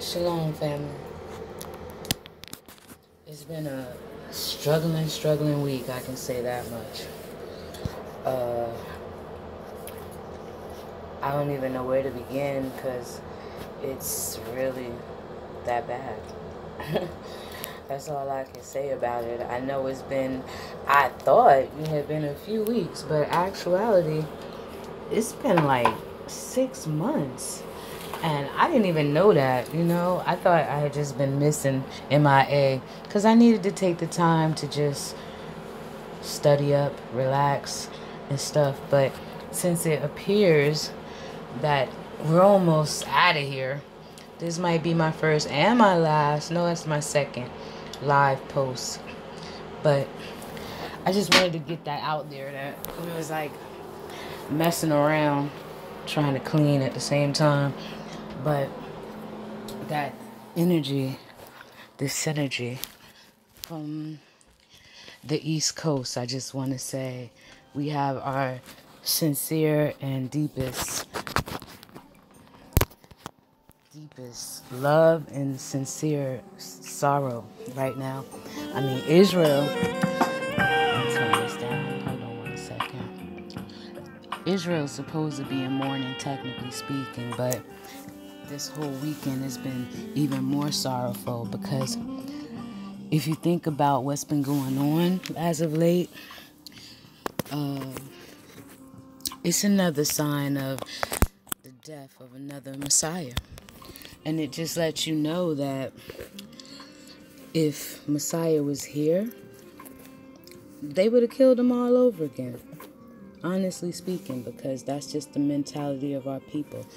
Shalom, family. It's been a struggling week, I can say that much. Uh, I don't even know where to begin because it's really that bad. That's all I can say about it. I know I thought it had been a few weeks, but actuality, it's been like 6 months. And I didn't even know that, I thought I had just been missing MIA because I needed to take the time to just study up, relax, and stuff. But since it appears that we're almost out of here, this might be my first and my last. No, it's my second live post. But I just wanted to get that out there that it was like messing around, trying to clean at the same time. But that energy, this synergy from the East Coast, I just want to say we have our sincere and deepest love and sincere sorrow right now. I mean, Israel, let's turn this down. Hold on 1 second. Israel's supposed to be in mourning, technically speaking, but this whole weekend has been even more sorrowful because if you think about what's been going on as of late, it's another sign of the death of another Messiah. And it just lets you know that if Messiah was here, they would have killed him all over again. Honestly speaking, because that's just the mentality of our people.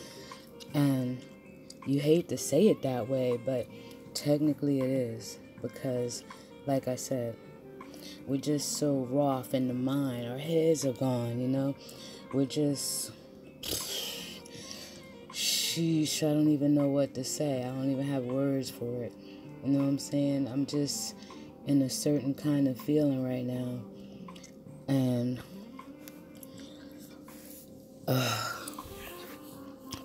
And you hate to say it that way, but technically it is. Because, like I said, we're just so rough in the mind. Our heads are gone, We're just... Sheesh, I don't even know what to say. I don't even have words for it. You know what I'm saying? I'm just in a certain kind of feeling right now. And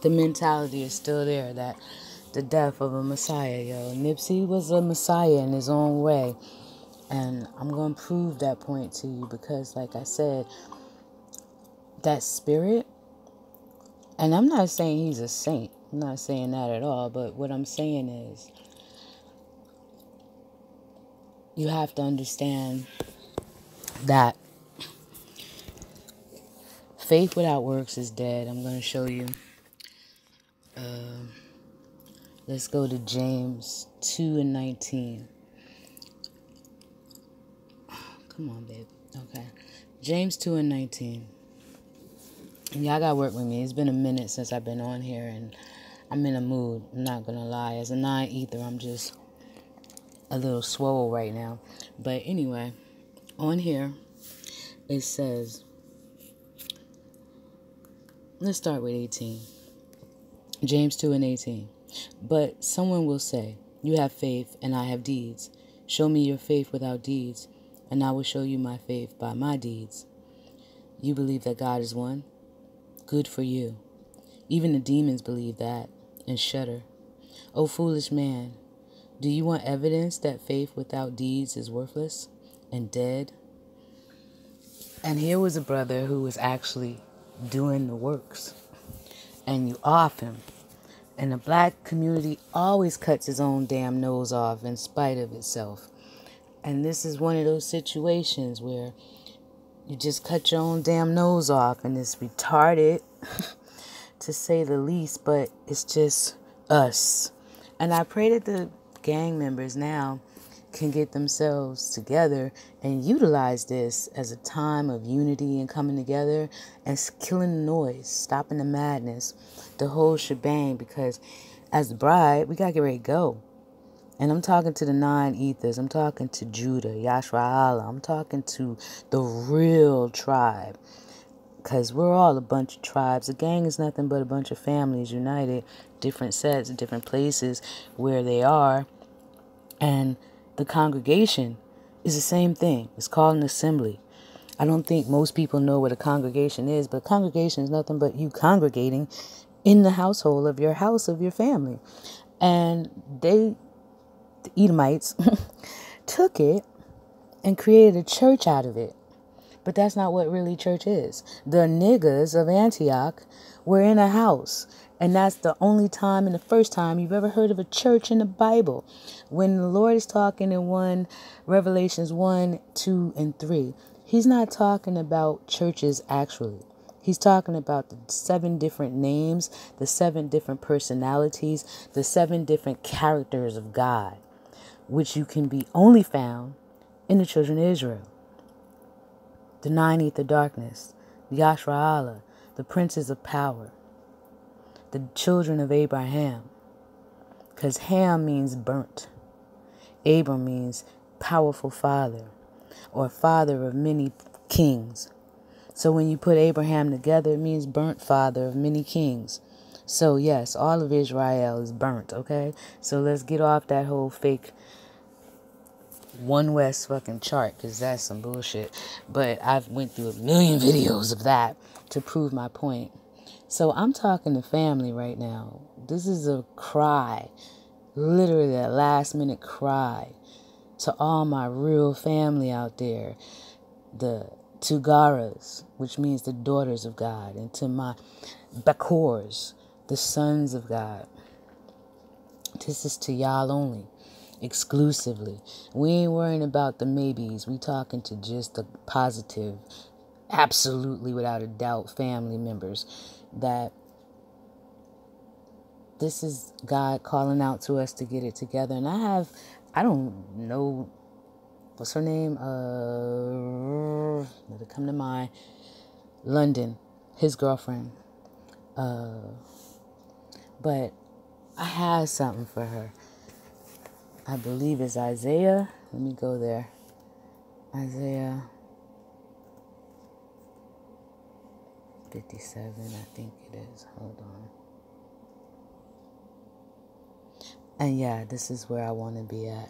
the mentality is still there that the death of a Messiah, Nipsey was a Messiah in his own way. And I'm going to prove that point to you because, like I said, that spirit, and I'm not saying he's a saint. I'm not saying that at all. But what I'm saying is you have to understand that faith without works is dead. I'm going to show you. Let's go to James 2:19. Come on, babe. Okay. James 2:19. Y'all got to work with me. It's been a minute since I've been on here, and I'm in a mood. I'm not going to lie. As a non-ether, I'm just a little swole right now. But anyway, on here, it says, let's start with 18. James 2:18. But someone will say, you have faith and I have deeds. Show me your faith without deeds, and I will show you my faith by my deeds. You believe that God is one? Good for you. Even the demons believe that and shudder. O foolish man, do you want evidence that faith without deeds is worthless and dead? And here was a brother who was actually doing the works. And you off him. And the black community always cuts his own damn nose off in spite of itself. And this is one of those situations where you just cut your own damn nose off, and it's retarded, to say the least, but it's just us. And I pray that the gang members now can get themselves together and utilize this as a time of unity and coming together and killing the noise, stopping the madness, the whole shebang, because as the bride, we got to get ready to go. And I'm talking to the non-ethers. I'm talking to Judah, Yasharahla. I'm talking to the real tribe. Because we're all a bunch of tribes. A gang is nothing but a bunch of families united, different sets, different places where they are. And the congregation is the same thing. It's called an assembly. I don't think most people know what a congregation is, but a congregation is nothing but you congregating in the household of your house, of your family. And the Edomites, took it and created a church out of it. But that's not what really church is. The niggas of Antioch were in a house. And that's the only time and the first time you've ever heard of a church in the Bible. When the Lord is talking in Revelations 1, 2, and 3, he's not talking about churches actually. He's talking about the 7 different names, the 7 different personalities, the 7 different characters of God, which you can be only found in the children of Israel. The 90th of darkness, the Yasharahla, the princes of power, the children of Abraham. Because Ham means burnt. Abram means powerful father or father of many kings. So when you put Abraham together, it means burnt father of many kings. So yes, all of Israel is burnt, okay? So let's get off that whole fake One West fucking chart, because that's some bullshit. But I've went through a million videos of that to prove my point. So I'm talking to family right now. This is a cry, literally a last minute cry to all my real family out there. The Tugaras, which means the daughters of God, and to my Bakors, the sons of God. This is to y'all only. Exclusively. We ain't worrying about the maybes. We talking to just the positive, absolutely without a doubt family members, that this is God calling out to us to get it together. And I don't know what's her name, let it come to mind, London, his girlfriend, but I have something for her. I believe it's Isaiah. Let me go there. Isaiah 57, I think it is. Hold on. And yeah, this is where I want to be at.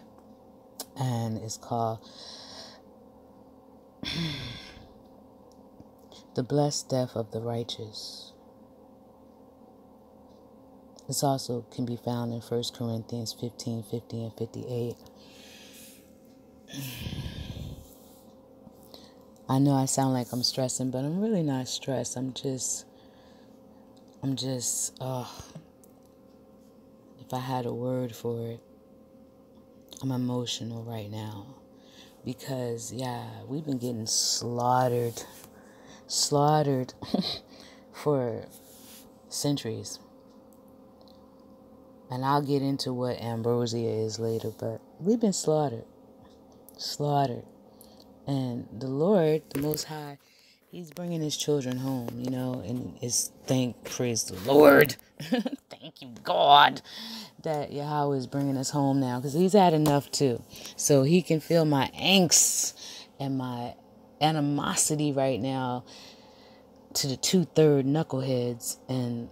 And it's called The Blessed Death of the Righteous. This also can be found in 1 Corinthians 15, 50, and 58. I know I sound like I'm stressing, but I'm really not stressed. I'm just, if I had a word for it, I'm emotional right now. Because, yeah, we've been getting slaughtered for centuries. And I'll get into what ambrosia is later, but we've been slaughtered. And the Lord, the Most High, He's bringing His children home, and praise the Lord. Thank you, God, that Yahweh is bringing us home now, because He's had enough too. So He can feel my angst and my animosity right now to the 2/3 knuckleheads and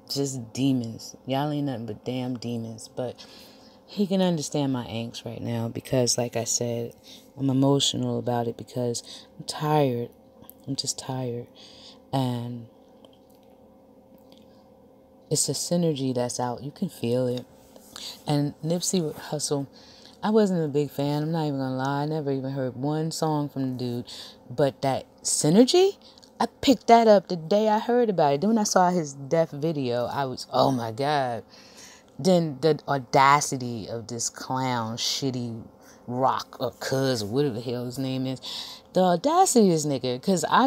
just demons. Y'all ain't nothing but damn demons. But He can understand my angst right now, because like I said, I'm emotional about it because I'm tired. I'm just tired. And it's a synergy that's out. You can feel it. And Nipsey Hussle, I wasn't a big fan. I'm not even gonna lie. I never even heard one song from the dude. But that synergy, I picked that up the day I heard about it. Then when I saw his death video, I was, oh my God. Then the audacity of this clown, shitty rock or cuz or whatever the hell his name is. The audacity of this nigga. Because I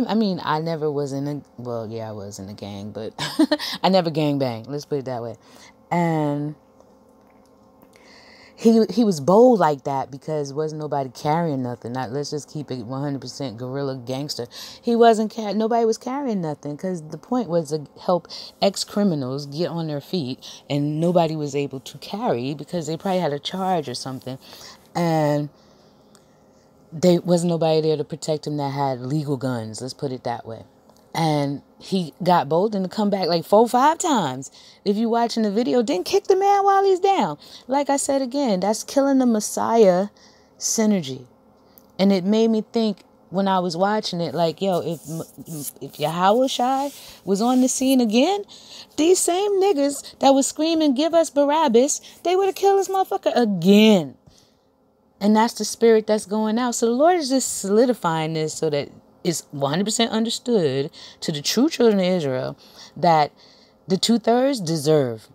never was in a, well, yeah, I was in a gang, but I never gang banged. Let's put it that way. And he was bold like that because wasn't nobody carrying nothing. Let's just keep it 100% guerrilla gangster. Nobody was carrying nothing, because the point was to help ex-criminals get on their feet, and nobody was able to carry because they probably had a charge or something, and there wasn't nobody there to protect him that had legal guns. Let's put it that way. And he got bold and to come back like 4-5 times. If you watching the video, then kick the man while he's down. Like I said again, that's killing the Messiah synergy. And it made me think, when I was watching it, like, yo, if Yahweh was on the scene again, these same niggas that was screaming, give us Barabbas, they would have killed this motherfucker again. And that's the spirit that's going out. So the Lord is just solidifying this so that it's 100% understood to the true children of Israel that the 2/3 deserve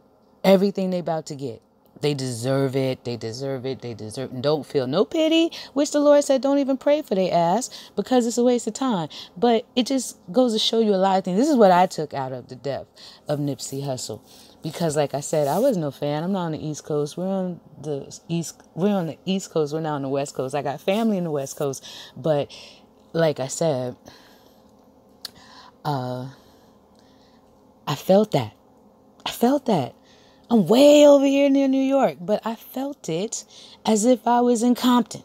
everything they about to get. They deserve it. They deserve it. They deserve it. And don't feel no pity, which the Lord said don't even pray for their ass because it's a waste of time. But it just goes to show you a lot of things. This is what I took out of the death of Nipsey Hussle. Because like I said, I wasn't no fan. I'm not on the East Coast. We're on the East Coast. We're not on the West Coast. I got family in the West Coast. But like I said, I felt that. I'm way over here near New York, but I felt it as if I was in Compton.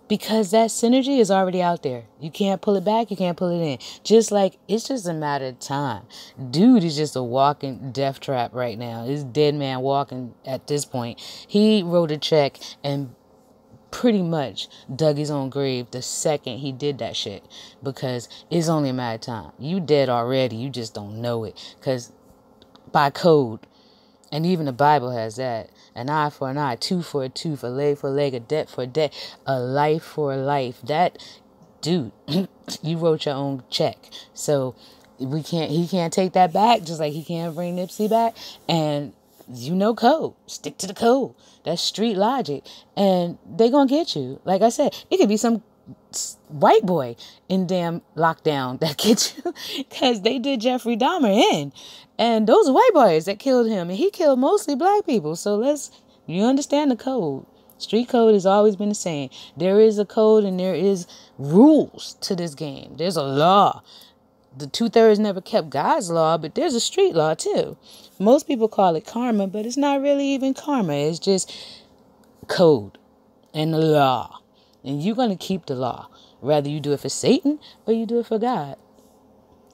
Because that synergy is already out there. You can't pull it back. You can't pull it in. Just like, it's just a matter of time. Dude is just a walking death trap right now. This dead man walking at this point. He wrote a check and pretty much dug his own grave the second he did that shit. Because it's only a matter of time. You dead already. You just don't know it. Because by code, and even the Bible has that. An eye for an eye, tooth for a tooth, a leg for a leg, a debt for a debt, a life for a life. That, dude, you wrote your own check. So he can't take that back, just like he can't bring Nipsey back. And you know code. Stick to the code. That's street logic. And they gonna get you. Like I said, it could be some white boy in damn lockdown that gets you, because they did Jeffrey Dahmer in, and those are white boys that killed him, and he killed mostly black people. So you understand the code. Street code has always been the same. There is a code and there is rules to this game. There's a law. The 2/3 never kept God's law, but there's a street law too. Most people call it karma, but it's not really even karma. It's just code and the law. And you're going to keep the law. Whether you do it for Satan or you do it for God.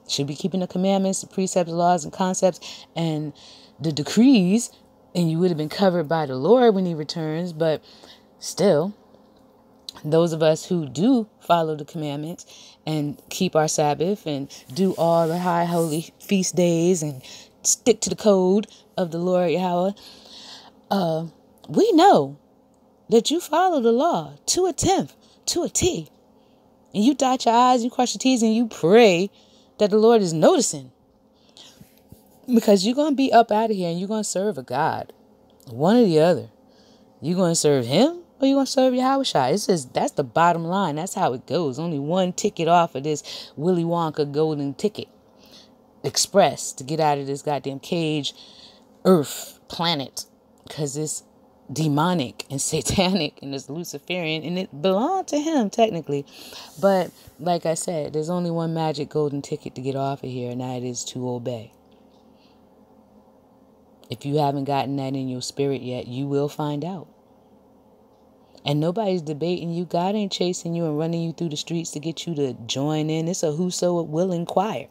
Should be keeping the commandments, the precepts, laws, and concepts, and the decrees. And you would have been covered by the Lord when he returns. But still, those of us who do follow the commandments and keep our Sabbath and do all the high holy feast days and stick to the code of the Lord Yahweh, we know that you follow the law to a tenth, to a T. And you dot your I's, you cross your T's, and you pray that the Lord is noticing. Because you're going to be up out of here and you're going to serve a God. One or the other. You're going to serve him or you're going to serve Yahweh. It's just, that's the bottom line. That's how it goes. Only one ticket off of this Willy Wonka golden ticket. Express to get out of this goddamn cage, earth, planet. Because it's demonic and satanic and it's Luciferian and it belonged to him technically. But like I said, there's only one magic golden ticket to get off of here, and that is to obey. If you haven't gotten that in your spirit yet, you will find out. And nobody's debating you. God ain't chasing you and running you through the streets to get you to join in. It's a whoso will inquire.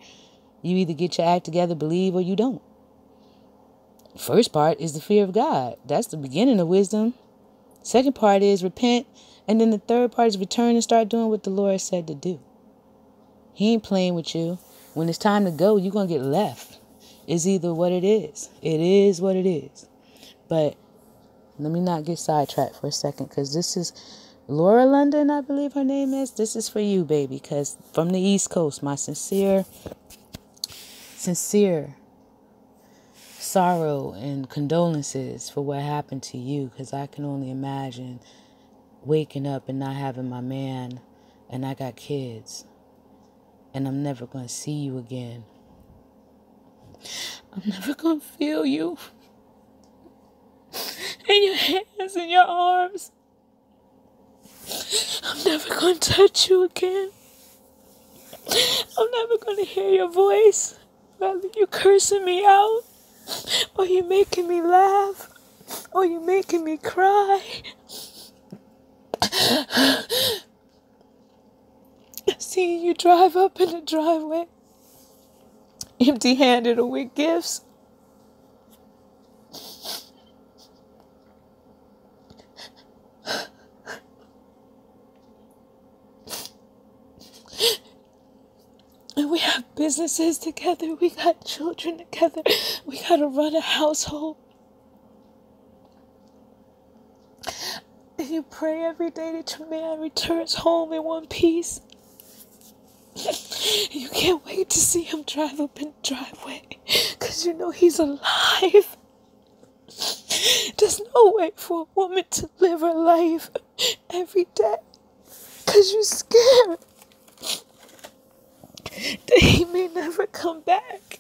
You either get your act together, believe, or you don't. First part is the fear of God. That's the beginning of wisdom. Second part is repent. And then the third part is return and start doing what the Lord said to do. He ain't playing with you. When it's time to go, you're going to get left. It's either what it is. It is what it is. But let me not get sidetracked for a second, because this is Laura London, I believe her name is. This is for you, baby, because from the East Coast, my sincere sorrow and condolences for what happened to you, because I can only imagine waking up and not having my man, and I got kids, and I'm never going to see you again. I'm never going to feel you in your hands and your arms. I'm never going to touch you again. I'm never going to hear your voice. Whether you cursing me out, or you making me laugh, or you making me cry. Seeing you drive up in the driveway, empty-handed or with gifts. And we have businesses together. We got children together. We got to run a household. And you pray every day that your man returns home in one piece. You can't wait to see him drive up in the driveway, because you know he's alive. There's no way for a woman to live her life every day, because you're scared that he may never come back.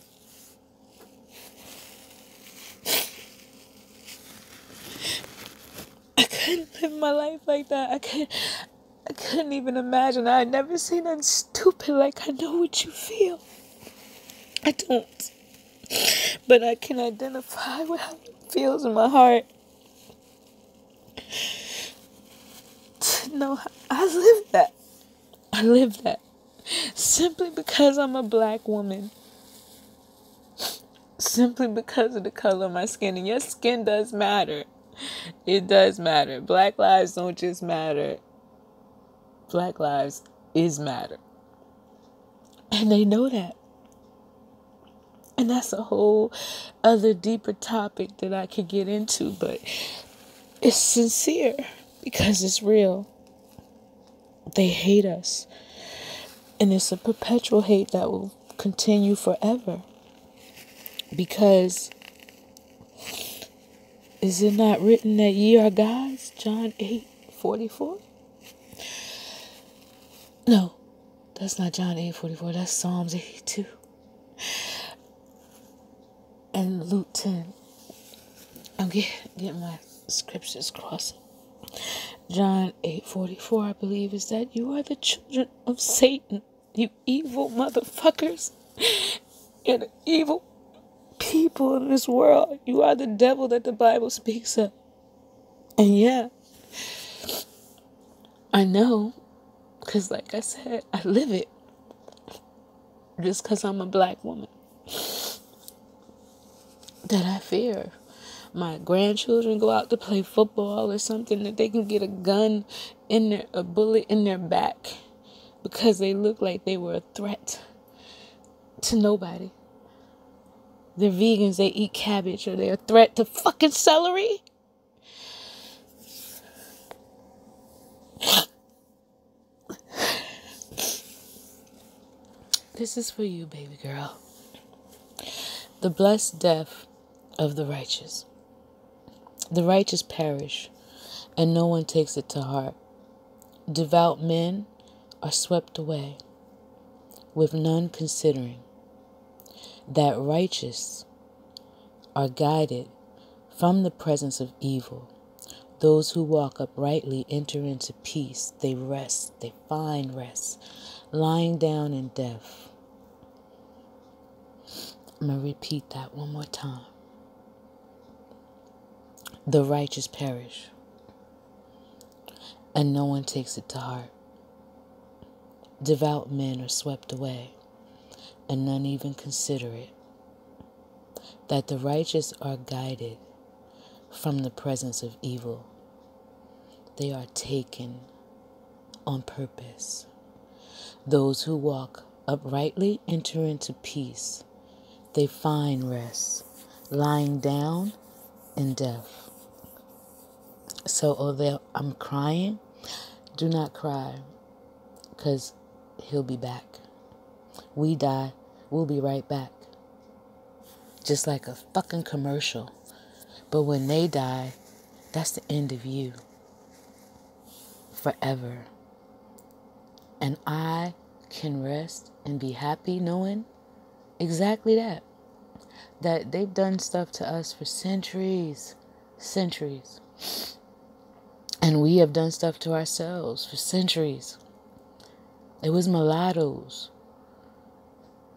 I couldn't live my life like that. I couldn't even imagine. I had never seen nothing stupid like I know what you feel. I don't. But I can identify with how it feels in my heart. No, I live that. I live that. Simply because I'm a black woman. Simply because of the color of my skin. And your skin does matter. It does matter. Black lives don't just matter. Black lives is matter. And they know that. And that's a whole other deeper topic that I could get into. But it's sincere because it's real. They hate us. And it's a perpetual hate that will continue forever. Because is it not written that ye are gods? John 8:44? No, that's not John 8:44. That's Psalms 82. And Luke 10. I'm getting my scriptures crossing. John 8:44, I believe, is that you are the children of Satan. You evil motherfuckers. You're the evil people in this world. You are the devil that the Bible speaks of. And yeah, I know, because like I said, I live it. Just because I'm a black woman. That I fear my grandchildren go out to play football or something, that they can get a gun a bullet in their back because they look like they were a threat to nobody. They're vegans, they eat cabbage, or they're a threat to fucking celery. This is for you, baby girl. The blessed death of the righteous. The righteous perish, and no one takes it to heart. Devout men are swept away, with none considering. That righteous are guided from the presence of evil. Those who walk uprightly enter into peace. They rest, they find rest, lying down in death. I'm going to repeat that one more time. The righteous perish, and no one takes it to heart. Devout men are swept away, and none even consider it. That the righteous are guided from the presence of evil. They are taken on purpose. Those who walk uprightly enter into peace. They find rest, lying down in death. So although I'm crying, do not cry, because he'll be back. We die, we'll be right back. Just like a fucking commercial. But when they die, that's the end of you. Forever. And I can rest and be happy knowing exactly that. That they've done stuff to us for centuries. Centuries. And we have done stuff to ourselves for centuries. It was mulattoes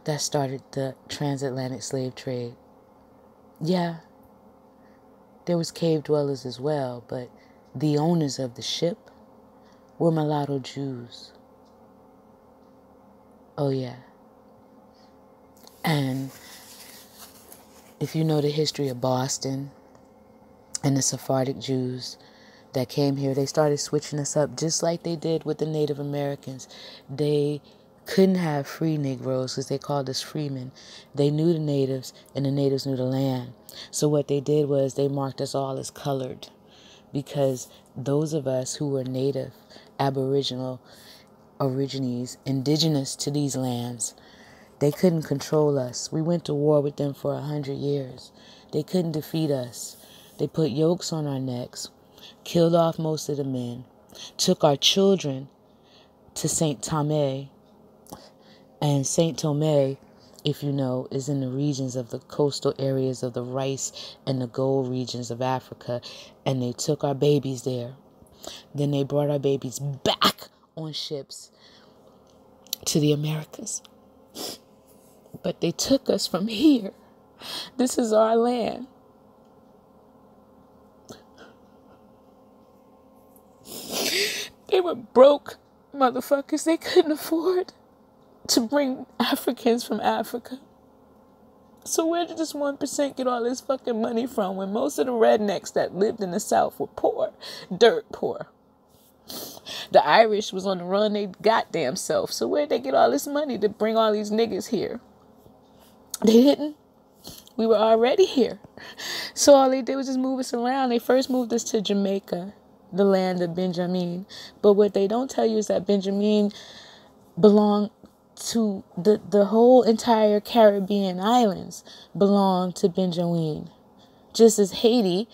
that started the transatlantic slave trade. Yeah, there was cave dwellers as well, but the owners of the ship were mulatto Jews. Oh yeah. And if you know the history of Boston and the Sephardic Jews that came here, they started switching us up just like they did with the Native Americans. They couldn't have free Negroes because they called us freemen. They knew the natives and the natives knew the land. So what they did was they marked us all as colored, because those of us who were native, aboriginal, origines, indigenous to these lands, they couldn't control us. We went to war with them for 100 years. They couldn't defeat us. They put yokes on our necks, killed off most of the men, took our children to St. Thome. And St. Thome, if you know, is in the regions of the coastal areas of the rice and the gold regions of Africa. And they took our babies there. Then they brought our babies back on ships to the Americas. But they took us from here. This is our land. They were broke motherfuckers. They couldn't afford to bring Africans from Africa. So where did this 1% get all this fucking money from when most of the rednecks that lived in the South were poor? Dirt poor. The Irish was on the run they goddamn self. So where'd they get all this money to bring all these niggas here? They didn't. We were already here. So all they did was just move us around. They first moved us to Jamaica, the land of Benjamin. But what they don't tell you is that Benjamin belonged to the whole entire Caribbean islands belonged to Benjamin. Just as Haiti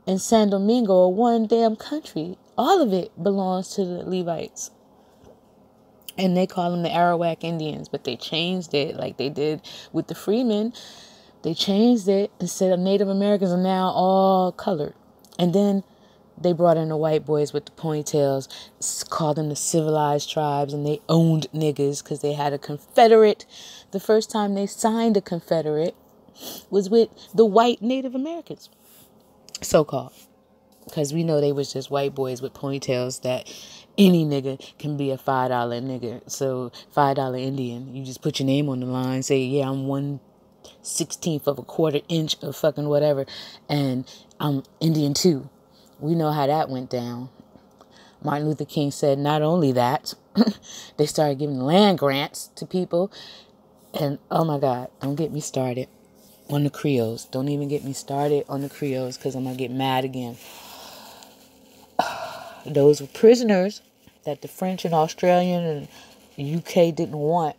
and San Domingo are one damn country. All of it belongs to the Levites. And they call them the Arawak Indians, but they changed it like they did with the Freemen. They changed it and said Native Americans are now all colored. And then they brought in the white boys with the ponytails, called them the civilized tribes, and they owned niggas because they had a Confederate. The first time they signed a Confederate was with the white Native Americans, so-called. Because we know they was just white boys with ponytails that any nigga can be a $5 nigga. So $5 Indian. You just put your name on the line, say, yeah, I'm 1/16 of a quarter inch of fucking whatever, and I'm Indian too. We know how that went down. Martin Luther King said not only that, they started giving land grants to people. And oh my God, don't get me started on the Creoles. Don't even get me started on the Creoles because I'm going to get mad again. Those were prisoners that the French and Australian and UK didn't want.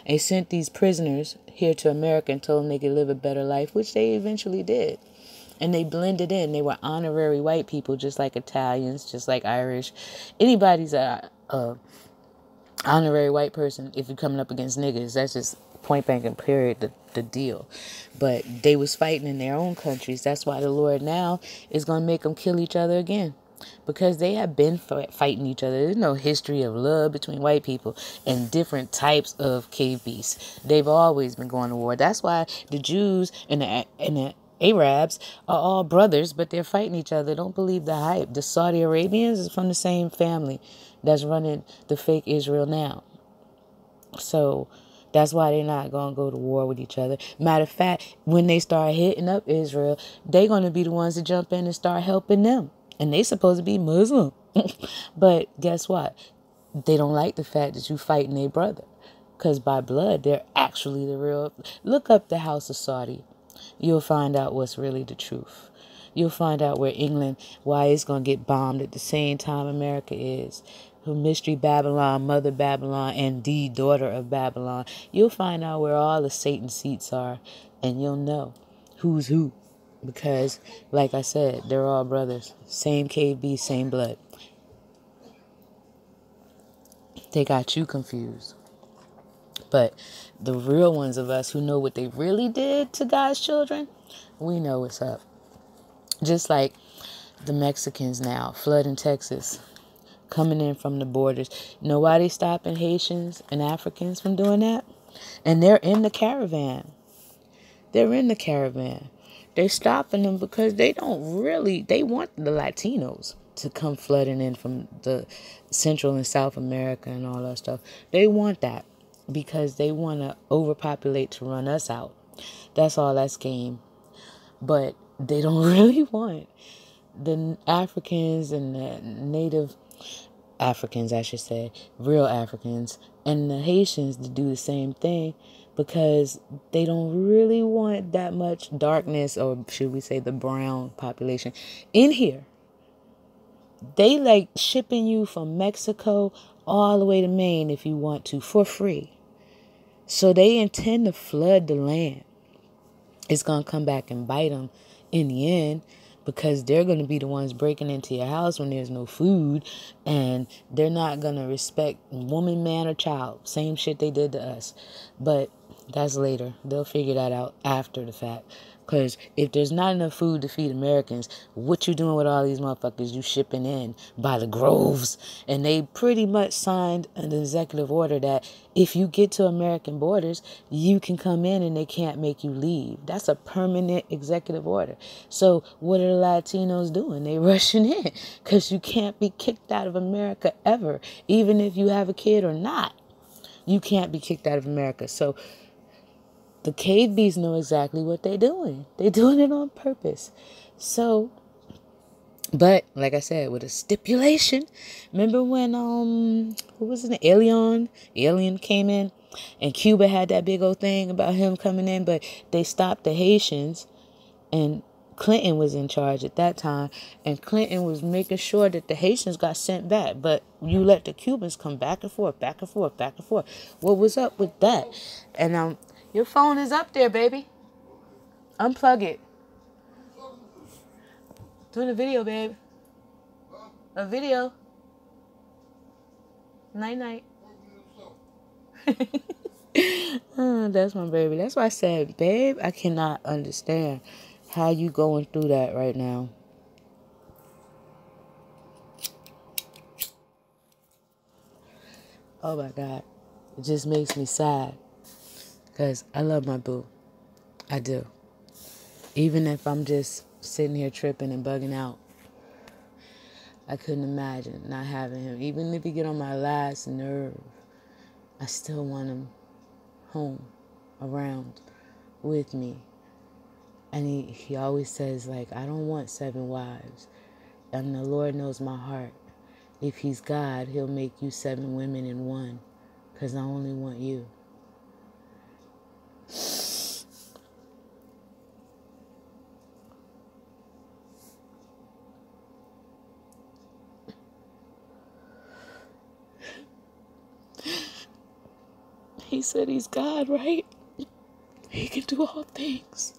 They sent these prisoners here to America and told them they could live a better life, which they eventually did. And they blended in. They were honorary white people, just like Italians, just like Irish. Anybody's a honorary white person if you're coming up against niggas. That's just point blank and period, the deal. But they was fighting in their own countries. That's why the Lord now is going to make them kill each other again. Because they have been fighting each other. There's no history of love between white people and different types of cave beasts. They've always been going to war. That's why the Jews and the Arabs are all brothers, but they're fighting each other. Don't believe the hype. The Saudi Arabians is from the same family that's running the fake Israel now. So that's why they're not going to go to war with each other. Matter of fact, when they start hitting up Israel, they're going to be the ones to jump in and start helping them. And they supposed to be Muslim. But guess what? They don't like the fact that you fighting their brother. Because by blood, they're actually the real. Look up the House of Saudi. You'll find out what's really the truth. You'll find out where England, why it's going to get bombed at the same time America is. Who Mystery Babylon, Mother Babylon, and the daughter of Babylon. You'll find out where all the Satan seats are. And you'll know who's who. Because, like I said, they're all brothers. Same KB, same blood. They got you confused. But the real ones of us who know what they really did to God's children, we know what's up. Just like the Mexicans now, flooding Texas, coming in from the borders. Know why they stopping Haitians and Africans from doing that? And they're in the caravan. They're in the caravan. They're stopping them because they want the Latinos to come flooding in from the Central and South America and all that stuff. They want that because they want to overpopulate to run us out. That's all that's game. But they don't really want the Africans and the native Africans, I should say, real Africans, and the Haitians to do the same thing, because they don't really want that much darkness, or should we say the brown population, in here. They like shipping you from Mexico all the way to Maine if you want to, for free. So they intend to flood the land. It's going to come back and bite them in the end, because they're going to be the ones breaking into your house when there's no food, and they're not going to respect woman, man, or child. Same shit they did to us. But that's later. They'll figure that out after the fact. Because if there's not enough food to feed Americans, what you doing with all these motherfuckers you shipping in by the groves? And they pretty much signed an executive order that if you get to American borders, you can come in and they can't make you leave. That's a permanent executive order. So what are the Latinos doing? They rushing in, because you can't be kicked out of America ever, even if you have a kid or not. You can't be kicked out of America. So the cave bees know exactly what they're doing. They're doing it on purpose. So, but like I said, with a stipulation. Remember when who was it? Alien came in, and Cuba had that big old thing about him coming in, but they stopped the Haitians, and Clinton was in charge at that time, and Clinton was making sure that the Haitians got sent back, but you let the Cubans come back and forth, back and forth, back and forth. What was up with that? And your phone is up there, baby. Unplug it. Doing a video, babe. A video. Night night. Oh, that's my baby. That's why I said, babe, I cannot understand how you going through that right now. Oh my God. It just makes me sad. Because I love my boo. I do. Even if I'm just sitting here tripping and bugging out, I couldn't imagine not having him. Even if he get on my last nerve, I still want him home, around, with me. And he always says, like, I don't want 7 wives. And the Lord knows my heart. If he's God, he'll make you 7 women in one. Because I only want you. He said he's God, right? He can do all things.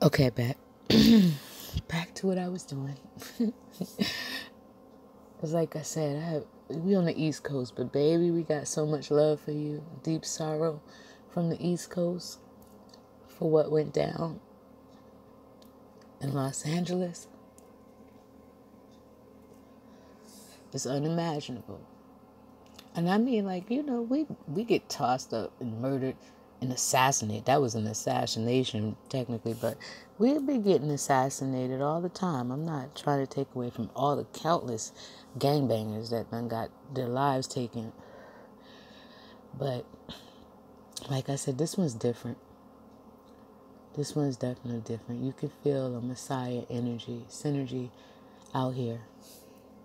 Okay, back to what I was doing. Because like I said, we on the East Coast, but baby, we got so much love for you. Deep sorrow from the East Coast for what went down in Los Angeles. It's unimaginable. And I mean, like, you know, we get tossed up and murdered and assassinated. That was an assassination, technically, but we've been getting assassinated all the time. I'm not trying to take away from all the countless gangbangers that done got their lives taken. But, like I said, this one's different. This one's definitely different. You can feel a Messiah energy, synergy out here.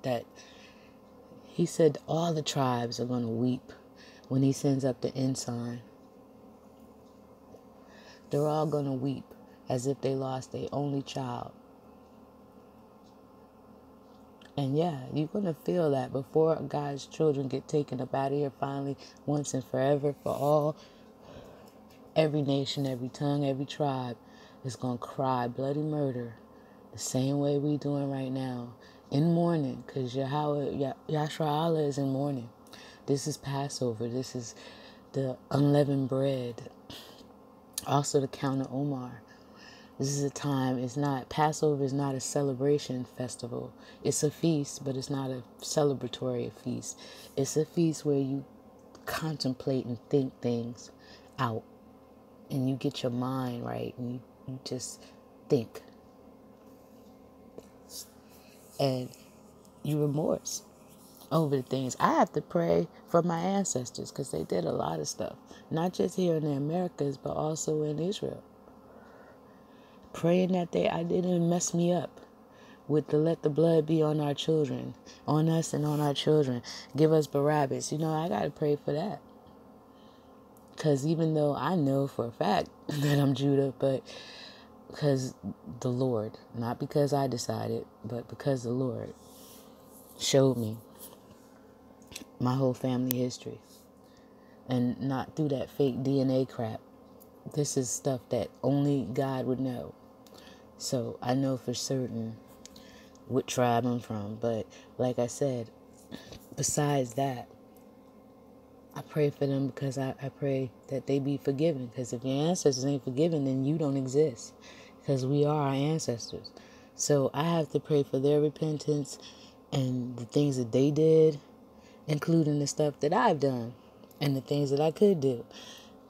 That he said all the tribes are going to weep when he sends up the ensign. They're all going to weep as if they lost their only child. And yeah, you're going to feel that before God's children get taken up out of here finally, once and forever, for all. Every nation, every tongue, every tribe is going to cry bloody murder the same way we doing right now. In mourning, because Yasharahla is in mourning. This is Passover. This is the unleavened bread. Also the Count of Omar. This is a time, Passover is not a celebration festival. It's a feast, but it's not a celebratory feast. It's a feast where you contemplate and think things out. And you get your mind right, and you just think. And you remorse over the things. I have to pray for my ancestors because they did a lot of stuff, not just here in the Americas, but also in Israel. Praying that I didn't mess me up with the let the blood be on our children, on us and on our children. Give us Barabbas. I got to pray for that. Because even though I know for a fact that I'm Judah, but because the Lord, not because I decided, but because the Lord showed me my whole family history. And not through that fake DNA crap. This is stuff that only God would know. So I know for certain what tribe I'm from. But like I said, besides that, I pray for them because I pray that they be forgiven. Because if your ancestors ain't forgiven, then you don't exist. Because we are our ancestors. So I have to pray for their repentance and the things that they did, including the stuff that I've done and the things that I could do.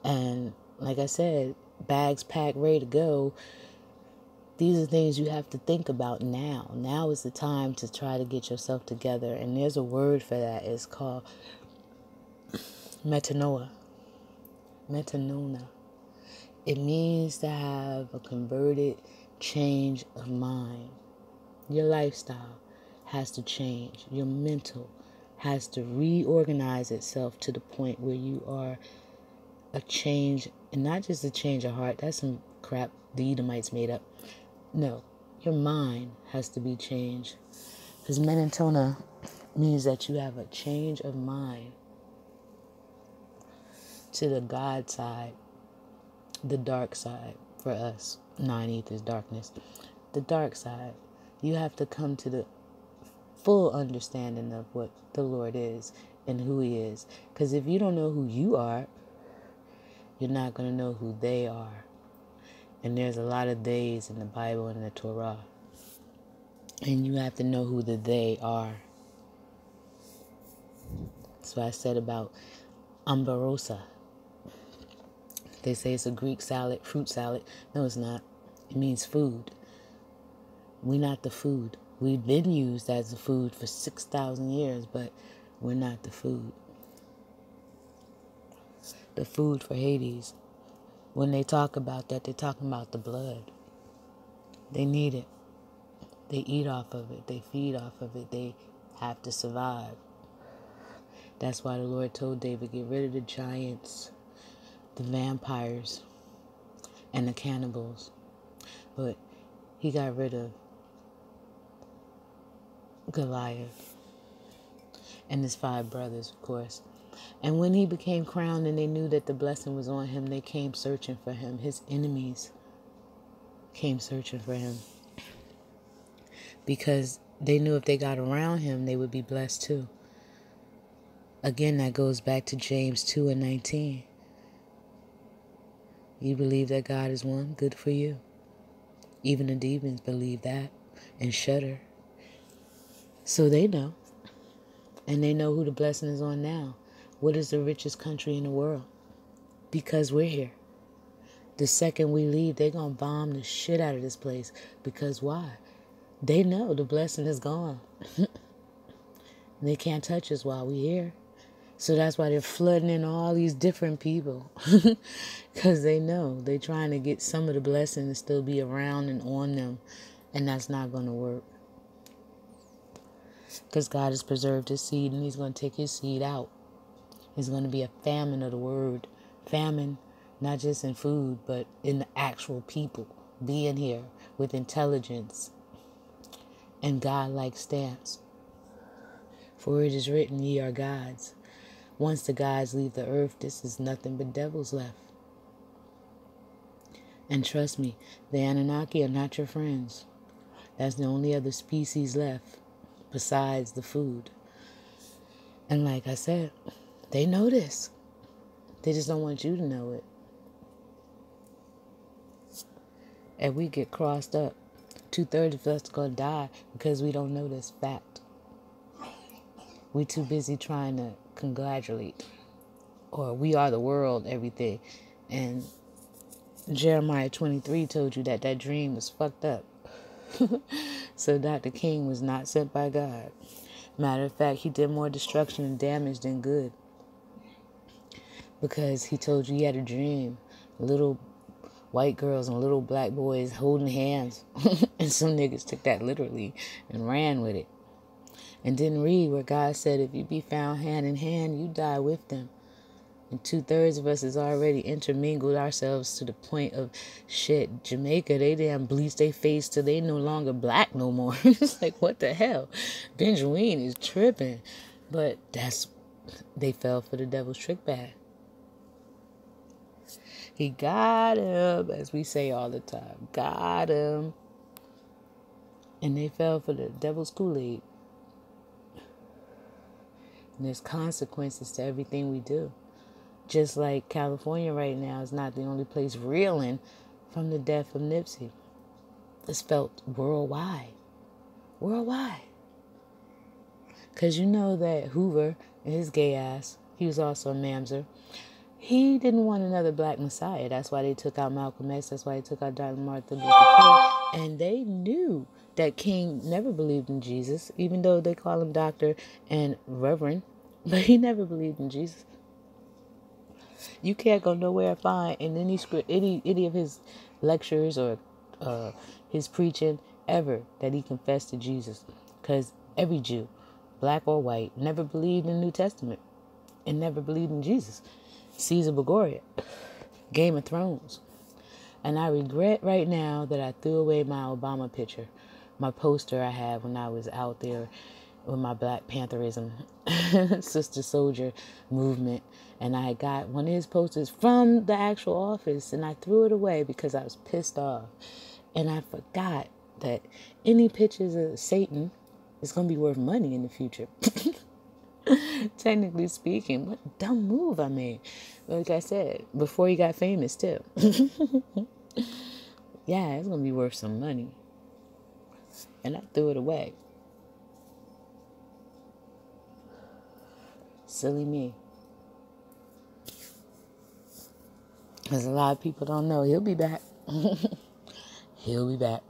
And like I said, bags packed, ready to go. These are things you have to think about now. Now is the time to try to get yourself together. And there's a word for that. It's called metanoia. Metanoia. It means to have a converted change of mind. Your lifestyle has to change. Your mental has to reorganize itself to the point where you are a change, and not just a change of heart. That's some crap the Edomites made up. No, your mind has to be changed. Because metanoia means that you have a change of mind to the God side, the dark side for us. 9/8 is darkness. The dark side. You have to come to the full understanding of what the Lord is and who He is. Because if you don't know who you are, you're not going to know who they are. And there's a lot of theys in the Bible and the Torah. And you have to know who the they are. So I said about ambarosa. They say it's a Greek salad, fruit salad. No, it's not. It means food. We're not the food. We've been used as the food for 6,000 years, but we're not the food. The food for Hades. When they talk about that, they're talking about the blood. They need it. They eat off of it. They feed off of it. They have to survive. That's why the Lord told David, get rid of the giants, the vampires, and the cannibals. But he got rid of Goliath and his 5 brothers, of course. And when he became crowned and they knew that the blessing was on him, they came searching for him. His enemies came searching for him because they knew if they got around him, they would be blessed too. Again, that goes back to James 2:19. You believe that God is one? Good for you. Even the demons believe that and shudder. So they know. And they know who the blessing is on now. What is the richest country in the world? Because we're here. The second we leave, they're going to bomb the shit out of this place. Because why? They know the blessing is gone. They can't touch us while we're here. So that's why they're flooding in all these different people. Because they know they're trying to get some of the blessing to still be around and on them. And that's not going to work. Because God has preserved His seed and He's going to take His seed out. There's going to be a famine of the word. Famine, not just in food, but in the actual people being here with intelligence and God-like stance. For it is written, ye are gods. Once the gods leave the earth, this is nothing but devils left. And trust me, the Anunnaki are not your friends. That's the only other species left besides the food. And like I said, they know this. They just don't want you to know it. And we get crossed up. 2/3 of us are going to die because we don't know this fact. We too busy trying to congratulate. Or we are the world, everything. And Jeremiah 23 told you that that dream was fucked up. So Dr. King was not sent by God. Matter of fact, he did more destruction and damage than good. Because he told you he had a dream. Little white girls and little black boys holding hands. And some niggas took that literally and ran with it. And didn't read where God said, if you be found hand in hand, you die with them. And 2/3 of us has already intermingled ourselves to the point of shit. Jamaica, they damn bleached their face till they no longer black no more. It's like, what the hell? Benjamin is tripping. But they fell for the devil's trick bag. He got him, as we say all the time. Got him. And they fell for the devil's Kool-Aid. And there's consequences to everything we do. Just like California right now is not the only place reeling from the death of Nipsey. It's felt worldwide. Worldwide. Because you know that Hoover and his gay ass, he was also a mamzer. He didn't want another black messiah. That's why they took out Malcolm X. That's why they took out Dr. Martin Luther King. And they knew that King never believed in Jesus, even though they call him doctor and reverend. But he never believed in Jesus. You can't go nowhere and find in any of his lectures or his preaching ever that he confessed to Jesus. Because every Jew, black or white, never believed in the New Testament and never believed in Jesus. Caesar Borgia, Game of Thrones. And I regret right now that I threw away my Obama picture, my poster I had when I was out there with my Black Pantherism, Sister Soldier movement. And I got one of his posters from the actual office and I threw it away because I was pissed off. And I forgot that any pictures of Satan is going to be worth money in the future. Technically speaking, what a dumb move I made. Like I said, before he got famous too. Yeah, it's going to be worth some money. And I threw it away. Silly me. Because a lot of people don't know. He'll be back. He'll be back.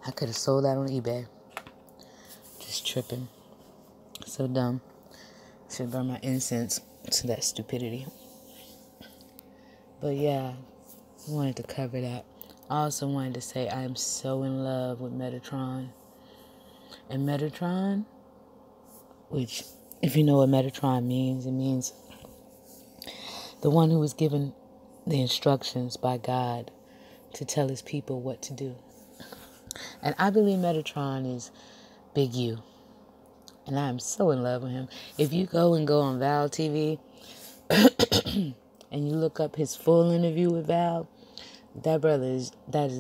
I could have sold that on eBay. Just tripping. So dumb. Should burn my incense to that stupidity. But yeah, I wanted to cover that. I also wanted to say I am so in love with Metatron. And Metatron, which, if you know what Metatron means, it means the one who was given the instructions by God to tell his people what to do. And I believe Metatron is Big U. And I am so in love with him. If you go on Val TV and you look up his full interview with Val, that is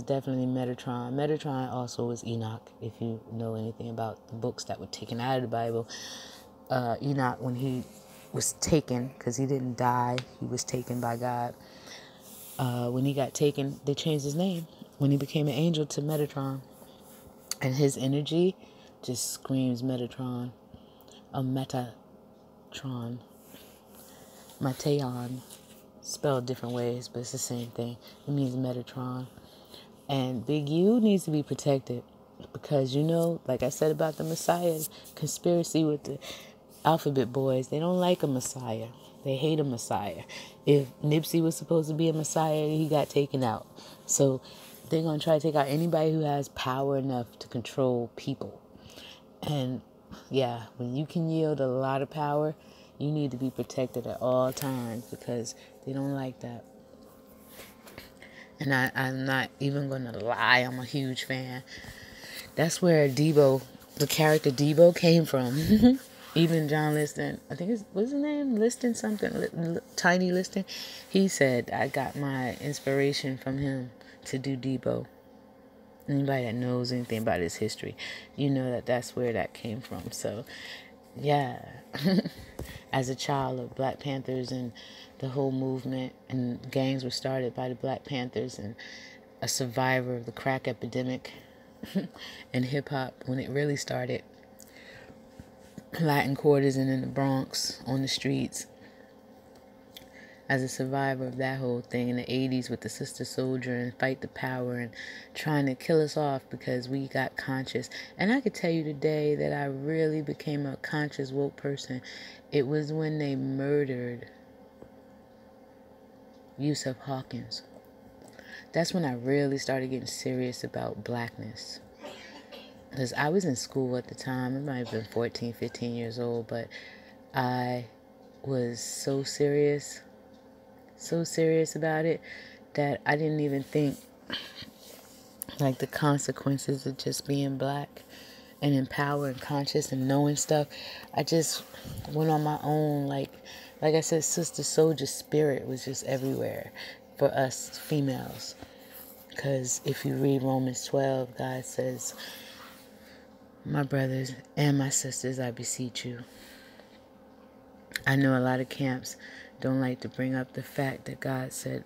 definitely Metatron. Metatron also was Enoch, if you know anything about the books that were taken out of the Bible. Enoch, when he was taken, because he didn't die, he was taken by God. When he got taken, they changed his name. When he became an angel, to Metatron. And his energy just screams Metatron. A Metatron. Mateon. Spelled different ways, but it's the same thing. It means Metatron. And Big U needs to be protected. Because, you know, like I said about the Messiah, conspiracy with the alphabet boys, they don't like a Messiah. They hate a Messiah. If Nipsey was supposed to be a Messiah, he got taken out. So they're going to try to take out anybody who has power enough to control people. And yeah, when you can yield a lot of power, you need to be protected at all times because they don't like that. And I'm not even going to lie, I'm a huge fan. That's where Debo, the character Debo, came from. Even John Liston, I think what's his name? Liston something, Tiny Liston. He said, I got my inspiration from him to do Debo. Anybody that knows anything about his history, you know that that's where that came from. So, yeah. As a child of Black Panthers and the whole movement, and gangs were started by the Black Panthers, and a survivor of the crack epidemic and hip-hop when it really started. Latin quarters and in the Bronx, on the streets. as a survivor of that whole thing in the 80s with the Sister Soldier and Fight the Power and trying to kill us off because we got conscious. And I could tell you today that I really became a conscious woke person. It was when they murdered Yusuf Hawkins. That's when I really started getting serious about blackness. Because I was in school at the time. I might have been 14, 15 years old, but I was so serious about it that I didn't even think like the consequences of just being black and empowered and conscious and knowing stuff. I just went on my own. Like I said, Sister Soldier spirit was just everywhere for us females. Because if you read Romans 12, God says, my brothers and my sisters, I beseech you. I know a lot of camps don't like to bring up the fact that God said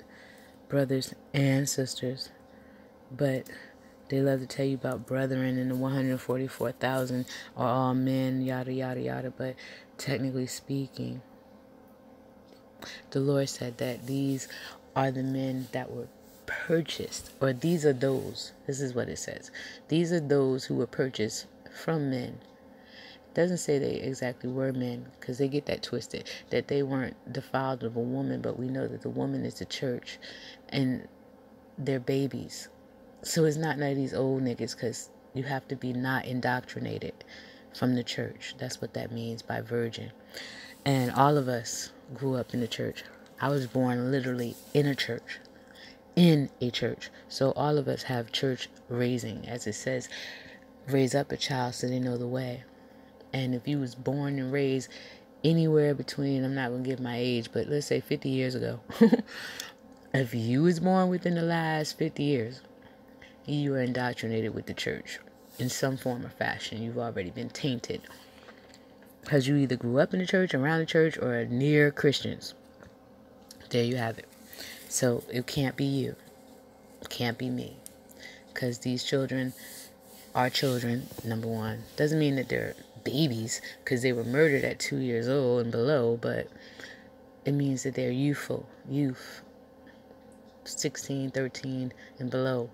brothers and sisters, but they love to tell you about brethren and the 144,000 are all men, yada, yada, yada. But technically speaking, the Lord said that these are the men that were purchased, or these are those, this is what it says, these are those who were purchased from men. Doesn't say they exactly were men, because they get that twisted, that they weren't defiled of a woman, but we know that the woman is the church and they're babies. So it's not none of these old niggas, because you have to be not indoctrinated from the church. That's what that means by virgin. And all of us grew up in the church. I was born literally in a church. So all of us have church raising, as it says, raise up a child so they know the way. And if you was born and raised anywhere between, I'm not going to give my age, but let's say 50 years ago. If you was born within the last 50 years, you were indoctrinated with the church in some form or fashion. You've already been tainted. Because you either grew up in the church, around the church, or near Christians. There you have it. So it can't be you. It can't be me. Because these children are children, number one. Doesn't mean that they're babies because they were murdered at 2 years old and below, but it means that they're youth, 16, 13 and below.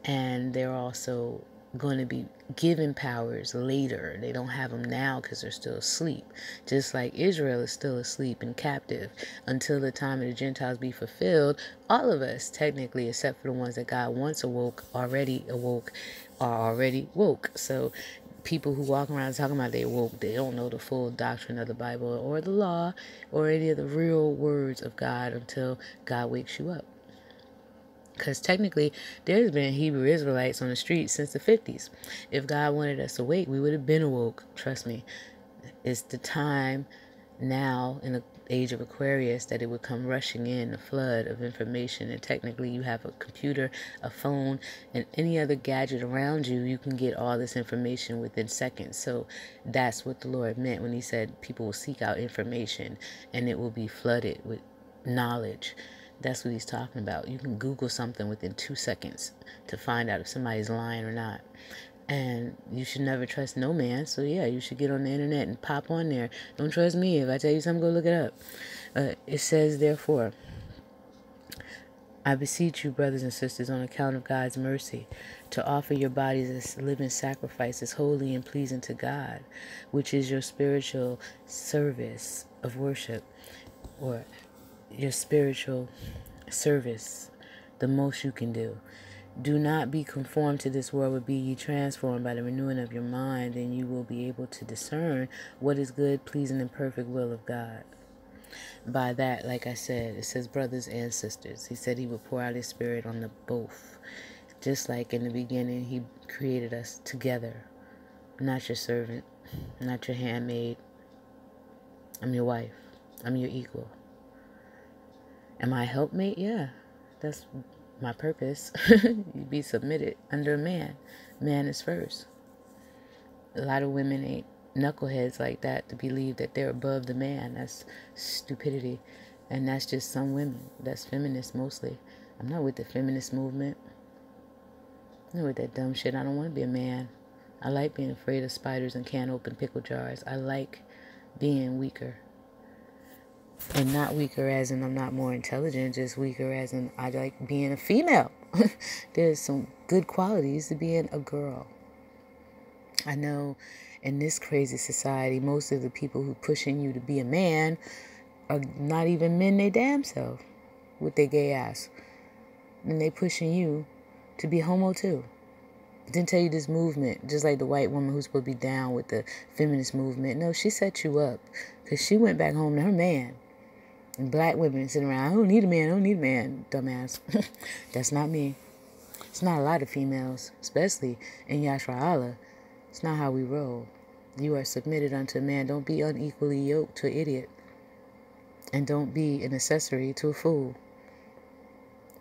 And they're also going to be given powers later. They don't have them now because they're still asleep. Just like Israel is still asleep and captive until the time of the Gentiles be fulfilled. All of us, technically, except for the ones that God once awoke, already awoke, are already woke. So people who walk around talking about they woke, they don't know the full doctrine of the Bible or the law or any of the real words of God until God wakes you up. Because technically, there's been Hebrew Israelites on the streets since the 50s. If God wanted us awake, we would have been awoke. Trust me. It's the time now in the age of Aquarius that it would come rushing in, a flood of information. And technically, you have a computer, a phone, and any other gadget around you, you can get all this information within seconds. So that's what the Lord meant when he said people will seek out information and it will be flooded with knowledge. That's what he's talking about. You can Google something within 2 seconds to find out if somebody's lying or not. And you should never trust no man. So yeah, you should get on the internet and pop on there. Don't trust me. If I tell you something, go look it up. It says, therefore, I beseech you, brothers and sisters, on account of God's mercy, to offer your bodies as living sacrifices, holy and pleasing to God, which is your spiritual service of worship, or your spiritual service, the most you can do. Do not be conformed to this world, but be ye transformed by the renewing of your mind, and you will be able to discern what is good, pleasing, and perfect will of God. By that, like I said, it says brothers and sisters. He said he would pour out his spirit on the both. Just like in the beginning, he created us together. I'm not your servant, I'm not your handmaid. I'm your wife. I'm your equal. Am I a helpmate? Yeah, that's my purpose. You be submitted under a man. Man is first. A lot of women ain't knuckleheads like that to believe that they're above the man. That's stupidity. And that's just some women. That's feminists mostly. I'm not with the feminist movement. I'm not with that dumb shit. I don't want to be a man. I like being afraid of spiders and can't open pickle jars. I like being weaker. And not weaker as in I'm not more intelligent, just weaker as in I like being a female. There's some good qualities to being a girl. I know in this crazy society, most of the people who pushing you to be a man are not even men they damn self with their gay ass. And they pushing you to be homo too. But then tell you this movement, just like the white woman who's supposed to be down with the feminist movement. No, she set you up because she went back home to her man. And black women sitting around, I don't need a man, dumbass. That's not me. It's not a lot of females, especially in Yasharahla. It's not how we roll. You are submitted unto a man. Don't be unequally yoked to an idiot. And don't be an accessory to a fool.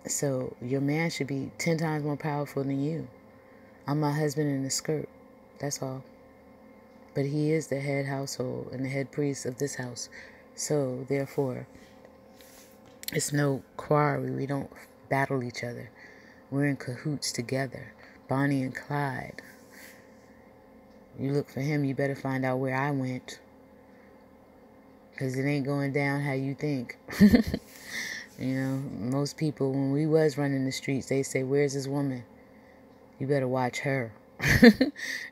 So your man should be 10 times more powerful than you. I'm my husband in a skirt. That's all. But he is the head household and the head priest of this house. So, therefore, it's no quarry. We don't battle each other. We're in cahoots together. Bonnie and Clyde. You look for him, you better find out where I went. Because it ain't going down how you think. You know, most people, when we was running the streets, they say, where's this woman? You better watch her.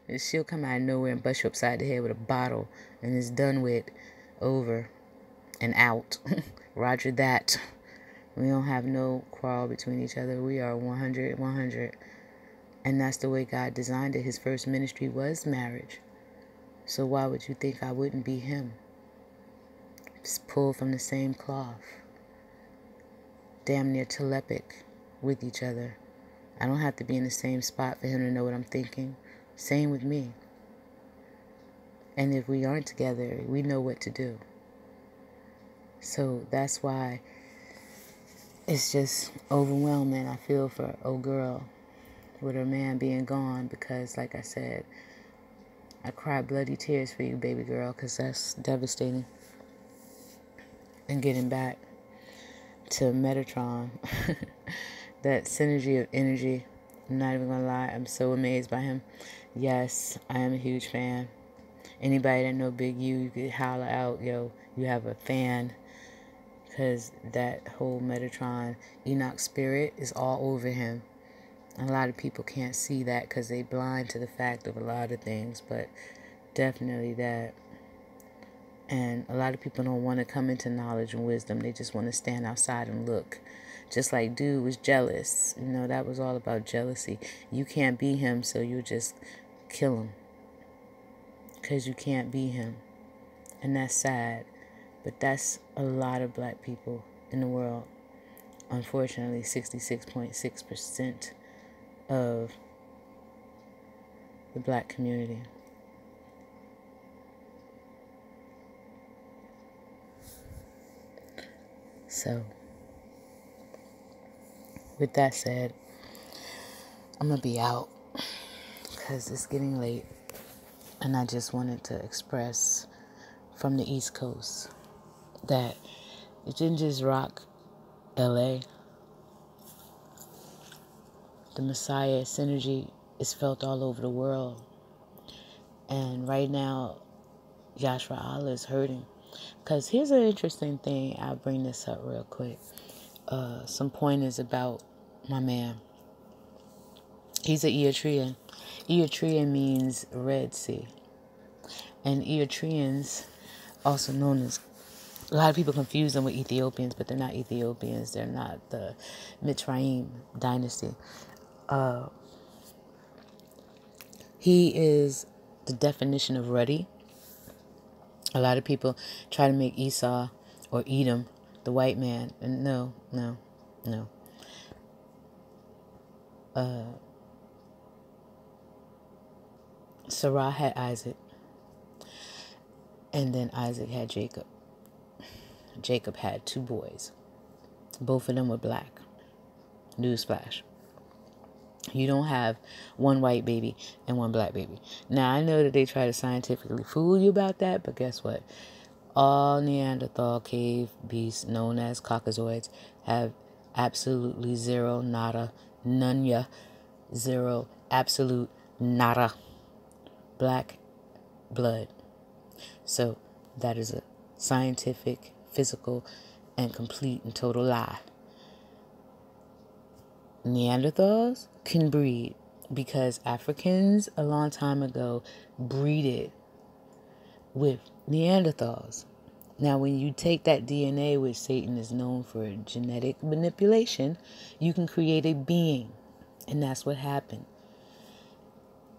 And she'll come out of nowhere and bust you upside the head with a bottle. And it's done with, over, and out. Roger that. We don't have no quarrel between each other. We are 100, 100. And that's the way God designed it. His first ministry was marriage. So why would you think I wouldn't be him? Just pulled from the same cloth. Damn near telepathic with each other. I don't have to be in the same spot for him to know what I'm thinking. Same with me. And if we aren't together, we know what to do. So that's why it's just overwhelming. I feel for old girl with her man being gone because, like I said, I cry bloody tears for you, baby girl, because that's devastating. And getting back to Metatron, that synergy of energy, I'm not even going to lie, I'm so amazed by him. Yes, I am a huge fan. Anybody that know Big U, you could holler out, yo, you have a fan. Because that whole Metatron Enoch spirit is all over him. A lot of people can't see that because they blind to the fact of a lot of things, but definitely that. And a lot of people don't want to come into knowledge and wisdom. They just want to stand outside and look. Just like dude was jealous. You know, that was all about jealousy. You can't be him, so you just kill him. Because you can't be him. And that's sad. But that's a lot of black people in the world. Unfortunately, 66.6% of the black community. So, with that said, I'm going to be out because it's getting late. And I just wanted to express from the East Coast that it didn't just rock LA. The Messiah synergy is felt all over the world. And right now, Yasharahla is hurting. Because here's an interesting thing. I'll bring this up real quick. Some pointers about my man. He's an Eritrean. Eritrean means Red Sea. And Eritreans, also known as, a lot of people confuse them with Ethiopians, but they're not Ethiopians. They're not the Mitzrayim dynasty. He is the definition of ruddy. A lot of people try to make Esau or Edom the white man. And no. Sarah had Isaac. And then Isaac had Jacob. Jacob had 2 boys. Both of them were black. Newsflash. You don't have one white baby and one black baby. Now, I know that they try to scientifically fool you about that, but guess what? All Neanderthal cave beasts, known as Caucasoids, have absolutely zero, nada, none, zero, absolute, nada, black blood. So, that is a scientific physical and complete and total lie. Neanderthals can breed because Africans a long time ago breeded with Neanderthals. Now, when you take that DNA, which Satan is known for genetic manipulation, you can create a being. And that's what happened.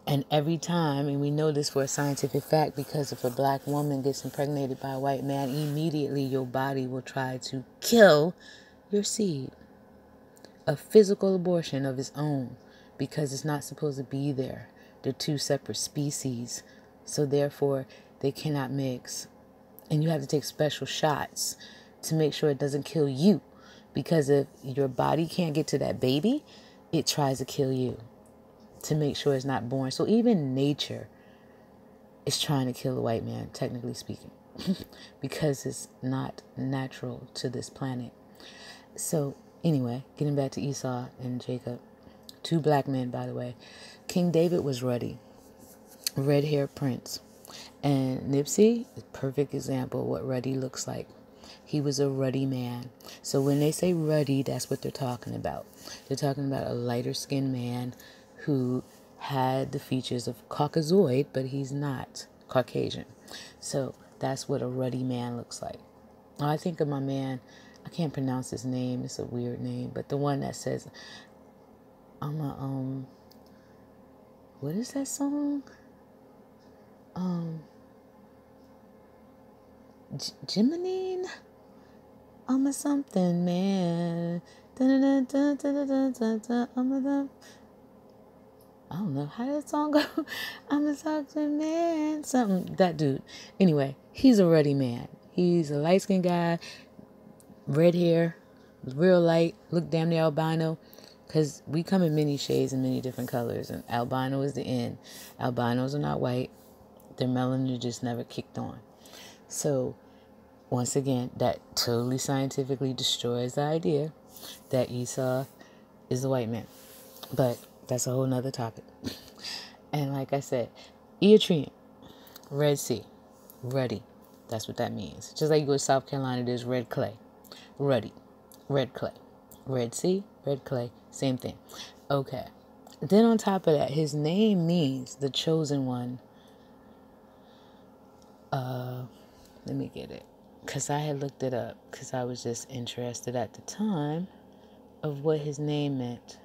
And every time, and we know this for a scientific fact, because if a black woman gets impregnated by a white man, immediately your body will try to kill your seed. A physical abortion of its own, because it's not supposed to be there. They're two separate species. So therefore, they cannot mix. And you have to take special shots to make sure it doesn't kill you. Because if your body can't get to that baby, it tries to kill you to make sure it's not born. So even nature is trying to kill the white man, technically speaking, because it's not natural to this planet. So anyway, getting back to Esau and Jacob, two black men, by the way. King David was ruddy, red-haired prince. And Nipsey, a perfect example of what ruddy looks like. He was a ruddy man. So when they say ruddy, that's what they're talking about. They're talking about a lighter-skinned man who had the features of Caucasoid, but he's not Caucasian. So that's what a ruddy man looks like. Now, I think of my man, I can't pronounce his name. It's a weird name. But the one that says, what is that song? Jiminine? I'm a something man. I'm a I don't know how that song go. I'm a something man. Something, that dude. Anyway, he's a ruddy man. He's a light-skinned guy, red hair, real light, look damn near albino. Because we come in many shades and many different colors. And albino is the end. Albinos are not white. Their melanin just never kicked on. So, once again, that totally scientifically destroys the idea that Esau is a white man. But that's a whole nother topic. And like I said, Eritrean, Red Sea, ruddy. That's what that means. Just like you go to South Carolina, there's red clay. Ruddy, red clay. Red Sea, red clay, same thing. Okay. Then on top of that, his name means the chosen one. Let me get it. Because I had looked it up. Because I was just interested at the time of what his name meant.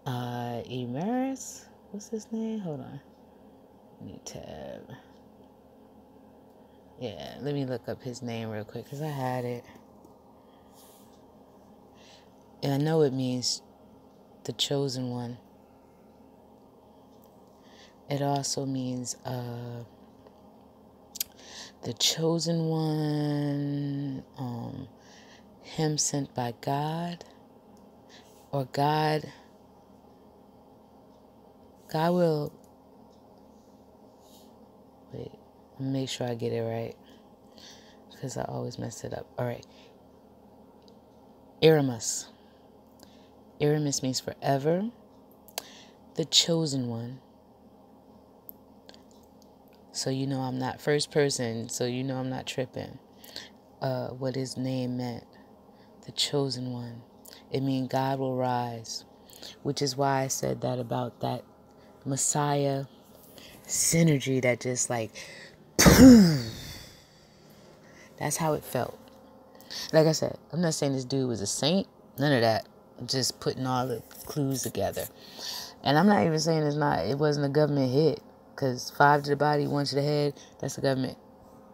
Emeris? What's his name? Hold on. New tab. Yeah, let me look up his name real quick. Because I had it. And I know it means the chosen one. It also means the chosen one, him sent by God, or God will, wait, make sure I get it right, because I always mess it up. All right. Aramis. Aramis means forever, the chosen one. So you know I'm not first person, so you know I'm not tripping. What his name meant, the chosen one. It means God will rise, which is why I said that about that Messiah synergy that just like, boom. That's how it felt. Like I said, I'm not saying this dude was a saint, none of that. I'm just putting all the clues together. And I'm not even saying it wasn't a government hit. Because 5 to the body, 1 to the head, that's a government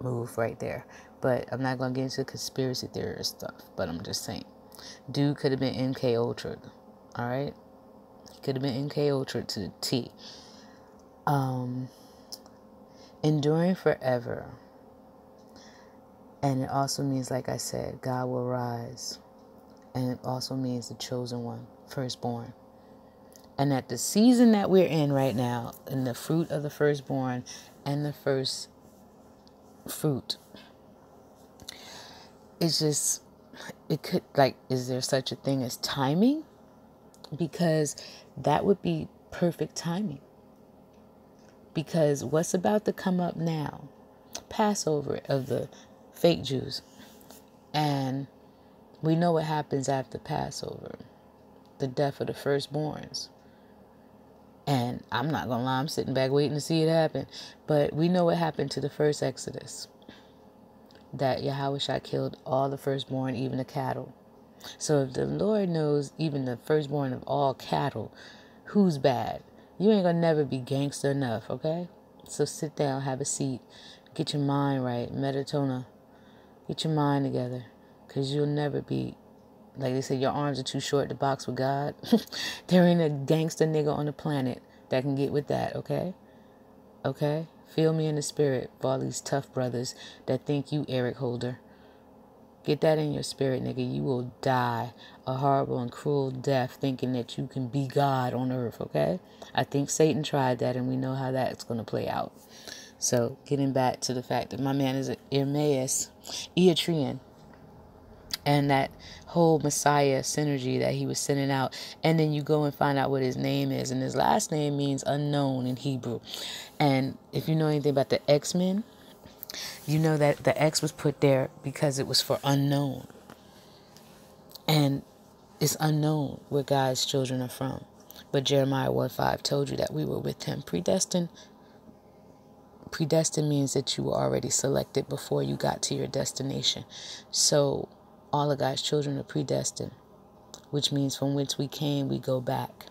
move right there. But I'm not going to get into conspiracy theorist stuff. But I'm just saying. Dude could have been MK Ultra. Alright? He could have been MK Ultra to the T. Enduring forever. And it also means, like I said, God will rise. And it also means the chosen one, firstborn. And at the season that we're in right now, in the fruit of the firstborn and the first fruit, it's just, it could, like, is there such a thing as timing? Because that would be perfect timing. Because what's about to come up now, Passover of the fake Jews, And we know what happens after Passover, the death of the firstborns. And I'm not going to lie, I'm sitting back waiting to see it happen. But we know what happened to the first Exodus, that Yahushua killed all the firstborn, even the cattle. So if the Lord knows even the firstborn of all cattle, who's bad? You ain't going to never be gangster enough, okay? So sit down, have a seat, get your mind right, metatona, get your mind together, because you'll never be, like they say, your arms are too short to box with God. There ain't a gangster nigga on the planet that can get with that, okay? Okay? Feel me in the spirit for all these tough brothers that think you Eric Holder. Get that in your spirit, nigga. You will die a horrible and cruel death thinking that you can be God on earth, okay? I think Satan tried that, and we know how that's going to play out. So, getting back to the fact that my man is Irmaeus, Eatrian, and that whole Messiah synergy that he was sending out. And then you go and find out what his name is. And his last name means unknown in Hebrew. And if you know anything about the X-Men, you know that the X was put there because it was for unknown. And it's unknown where God's children are from. But Jeremiah 1:5 told you that we were with him. Predestined means that you were already selected before you got to your destination. So all of God's children are predestined, which means from whence we came, we go back.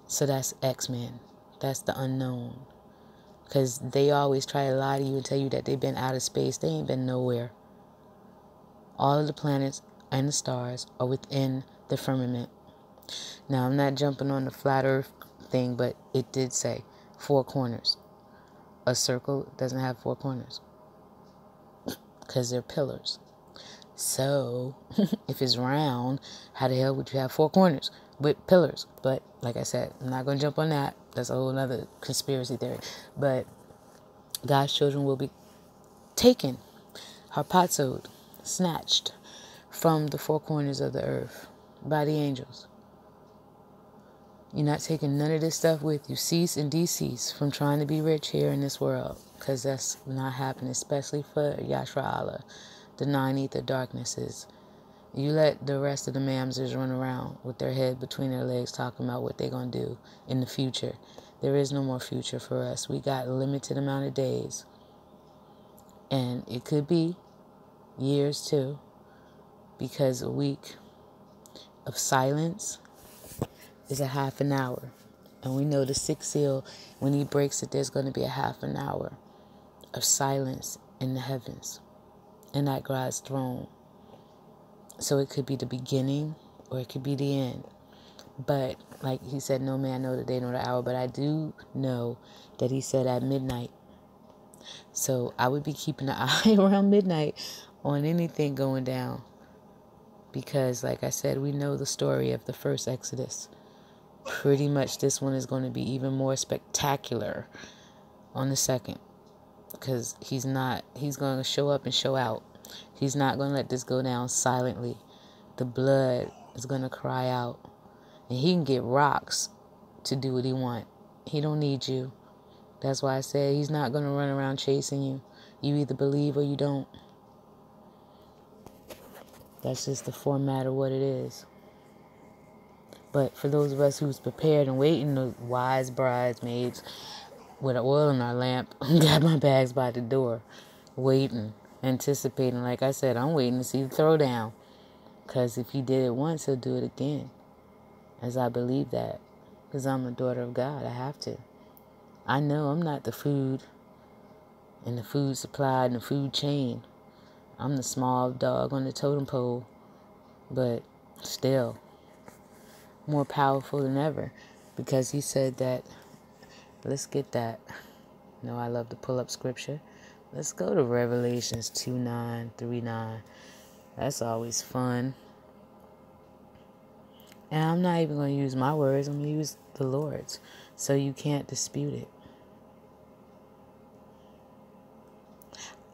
So that's X-Men. That's the unknown. Because they always try to lie to you and tell you that they've been out of space. They ain't been nowhere. All of the planets and the stars are within the firmament. Now, I'm not jumping on the flat earth thing, but it did say 4 corners. A circle doesn't have 4 corners because they're pillars. So, if it's round, how the hell would you have 4 corners with pillars? But, like I said, I'm not going to jump on that. That's a whole other conspiracy theory. But God's children will be taken, harpazoed, snatched from the 4 corners of the earth by the angels. You're not taking none of this stuff with you. Cease and decease from trying to be rich here in this world, because that's not happening, especially for Yasharahla, the 9 ether darknesses. You let the rest of the mamsers run around with their head between their legs talking about what they're going to do in the future. There is no more future for us. We got a limited amount of days. And it could be years too, because a week of silence is a half an hour. And we know the 6th seal, when he breaks it, there's going to be a half an hour of silence in the heavens and at God's throne. So it could be the beginning or it could be the end. But like he said, no man know the day nor the hour. But I do know that he said at midnight. So I would be keeping an eye around midnight on anything going down. Because like I said, we know the story of the first Exodus. Pretty much this one is going to be even more spectacular on the second. Because he's going to show up and show out. He's not going to let this go down silently. The blood is going to cry out. And he can get rocks to do what he wants. He don't need you. That's why I said he's not going to run around chasing you. You either believe or you don't. That's just the format of what it is. But for those of us who's prepared and waiting, the wise bridesmaids with oil in our lamp, got my bags by the door, waiting, anticipating. Like I said, I'm waiting to see the throwdown. Because if he did it once, he'll do it again. As I believe that. Because I'm a daughter of God. I have to. I know I'm not the food and the food supply and the food chain. I'm the small dog on the totem pole. But still, more powerful than ever. Because he said that, let's get that. You know, I love to pull up scripture. Let's go to Revelations 2:9 through 9. That's always fun. And I'm not even going to use my words. I'm going to use the Lord's. So you can't dispute it.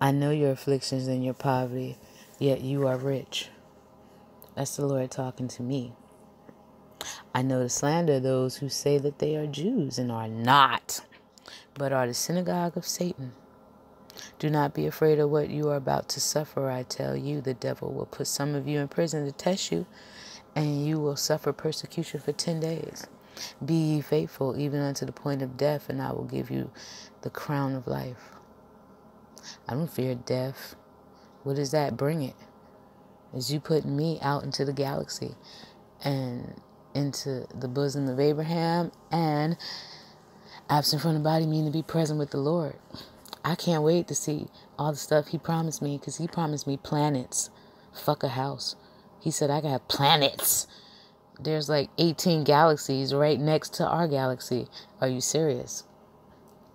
I know your afflictions and your poverty, yet you are rich. That's the Lord talking to me. I know the slander of those who say that they are Jews and are not, but are the synagogue of Satan. Do not be afraid of what you are about to suffer. I tell you, the devil will put some of you in prison to test you, and you will suffer persecution for 10 days. Be ye faithful even unto the point of death, and I will give you the crown of life. I don't fear death. What is that? Bring it. Is you putting me out into the galaxy and into the bosom of Abraham, and absent from the body mean to be present with the Lord. I can't wait to see all the stuff he promised me, because he promised me planets. Fuck a house. He said I got planets. There's like 18 galaxies right next to our galaxy. Are you serious?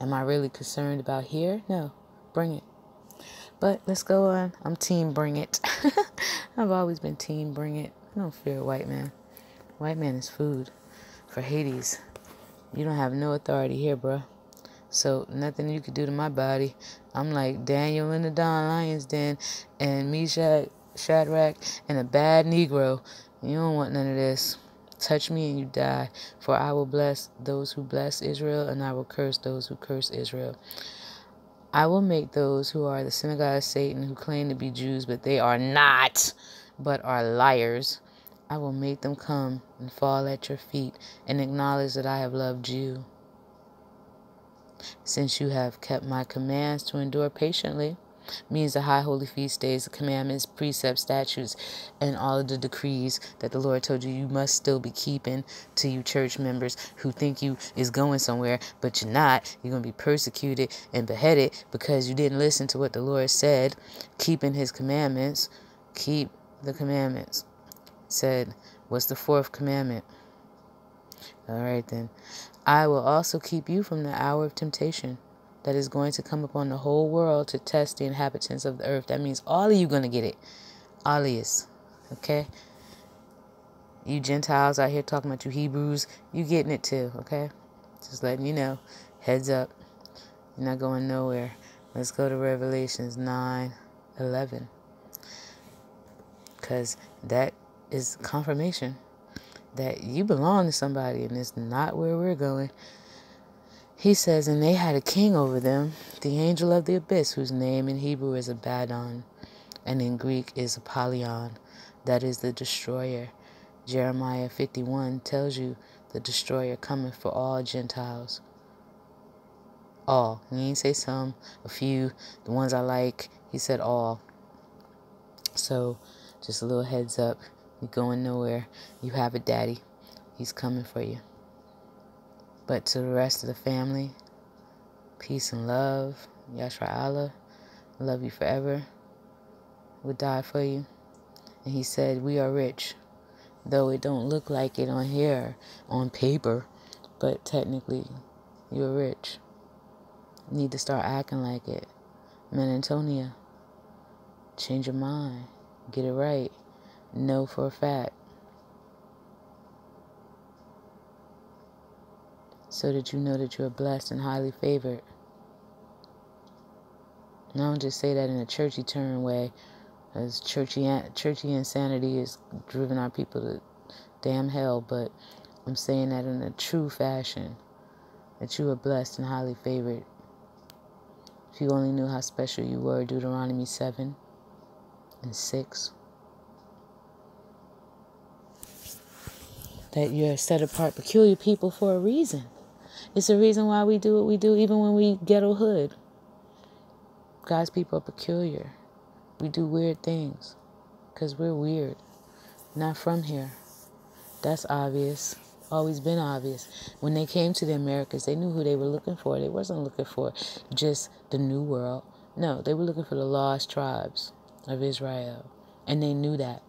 Am I really concerned about here? No. Bring it. But let's go on. I'm team bring it. I've always been team bring it. I don't fear a white man. White man is food for Hades. You don't have no authority here, bruh. So nothing you could do to my body. I'm like Daniel in the Don Lion's Den and Meshach, Shadrach, and a bad Negro. You don't want none of this. Touch me and you die. For I will bless those who bless Israel, and I will curse those who curse Israel. I will make those who are the synagogue of Satan, who claim to be Jews, but they are not, but are liars. I will make them come and fall at your feet and acknowledge that I have loved you. Since you have kept my commands to endure patiently, means the high holy feast days, the commandments, precepts, statutes, and all of the decrees that the Lord told you you must still be keeping. To you church members who think you is going somewhere, but you're not. You're going to be persecuted and beheaded because you didn't listen to what the Lord said. Keeping his commandments. Keep the commandments. Said, what's the fourth commandment? All right then. I will also keep you from the hour of temptation that is going to come upon the whole world to test the inhabitants of the earth. That means all of you going to get it. All of you. Okay? You Gentiles out here talking about you Hebrews, you getting it too, okay? Just letting you know. Heads up. You're not going nowhere. Let's go to Revelations 9:11. Because that is confirmation that you belong to somebody, and it's not where we're going. He says, and they had a king over them, the angel of the abyss, whose name in Hebrew is Abaddon, and in Greek is Apollyon, that is the destroyer. Jeremiah 51 tells you the destroyer cometh for all Gentiles. All. He ain't say some, a few, the ones I like. He said all. So, just a little heads up. You're going nowhere. You have a daddy. He's coming for you. But to the rest of the family, peace and love. Yasharahla, I love you forever. Would die for you. And he said, we are rich. Though it don't look like it on here, on paper. But technically, you're rich. You need to start acting like it. Antonia, change your mind. Get it right. Know for a fact. So that you know that you're blessed and highly favored. And I don't just say that in a churchy turn way, as churchy insanity has driven our people to damn hell, but I'm saying that in a true fashion, that you are blessed and highly favored. If you only knew how special you were, Deuteronomy 7:6. That you're a set apart, peculiar people for a reason. It's a reason why we do what we do, even when we ghetto hood. God's people are peculiar. We do weird things because we're weird. Not from here. That's obvious. Always been obvious. When they came to the Americas, they knew who they were looking for. They wasn't looking for just the New World. No, they were looking for the lost tribes of Israel. And they knew that.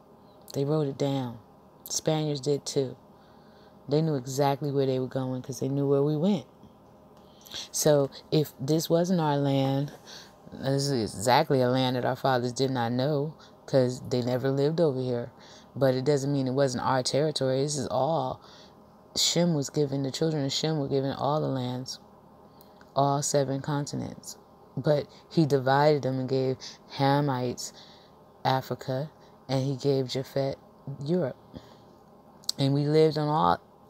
They wrote it down. Spaniards did too. They knew exactly where they were going because they knew where we went. So if this wasn't our land, this is exactly a land that our fathers did not know because they never lived over here. But it doesn't mean it wasn't our territory. This is all. Shem was given, the children of Shem were given all the lands, all 7 continents. But he divided them and gave Hamites Africa, and he gave Japhet Europe. And we lived on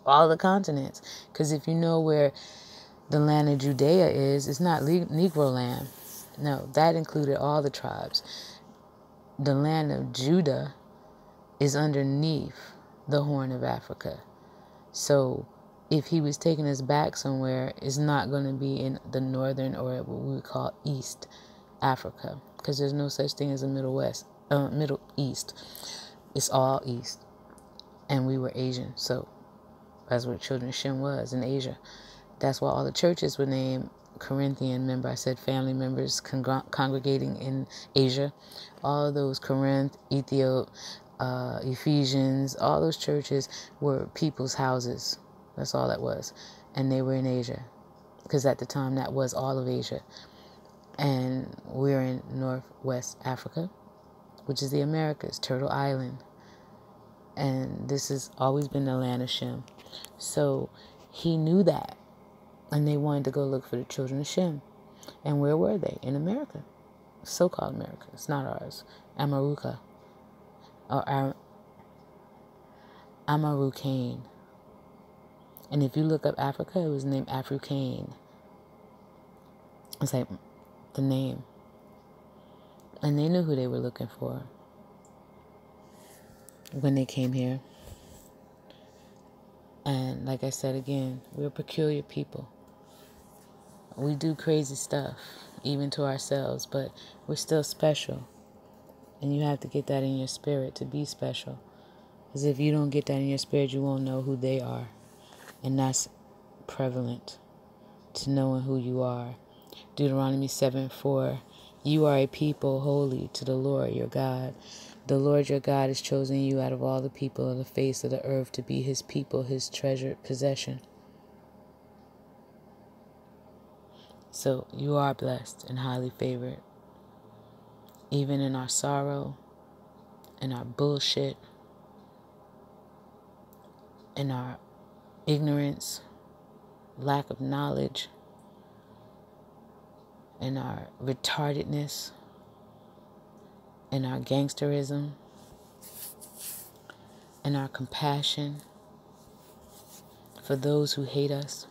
all the continents. Because if you know where the land of Judea is, it's not Negro land. No, that included all the tribes. The land of Judah is underneath the Horn of Africa. So if he was taking us back somewhere, it's not going to be in the northern, or what we would call East Africa, because there's no such thing as a Middle East. It's all East. And we were Asian, so that's what Children of Shem was in Asia. That's why all the churches were named Corinthian. Remember, I said family members congregating in Asia. All of those, Corinth, Ethiopia, Ephesians, all those churches were people's houses. That's all that was. And they were in Asia, because at the time that was all of Asia. And we're in Northwest Africa, which is the Americas, Turtle Island. And this has always been the land of Shem. So he knew that. And they wanted to go look for the children of Shem. And where were they? In America. So-called America. It's not ours. Amaruka. Or Amarucane. And if you look up Africa, it was named Africane. It's like the name. And they knew who they were looking for when they came here. And like I said again, we're peculiar people. We do crazy stuff, even to ourselves, but we're still special. And you have to get that in your spirit to be special. Because if you don't get that in your spirit, you won't know who they are. And that's prevalent to knowing who you are. Deuteronomy 7:4, you are a people holy to the Lord your God. The Lord your God has chosen you out of all the people on the face of the earth to be his people, his treasured possession. So you are blessed and highly favored. Even in our sorrow, in our bullshit, in our ignorance, lack of knowledge, in our retardedness, in our gangsterism, in our compassion for those who hate us,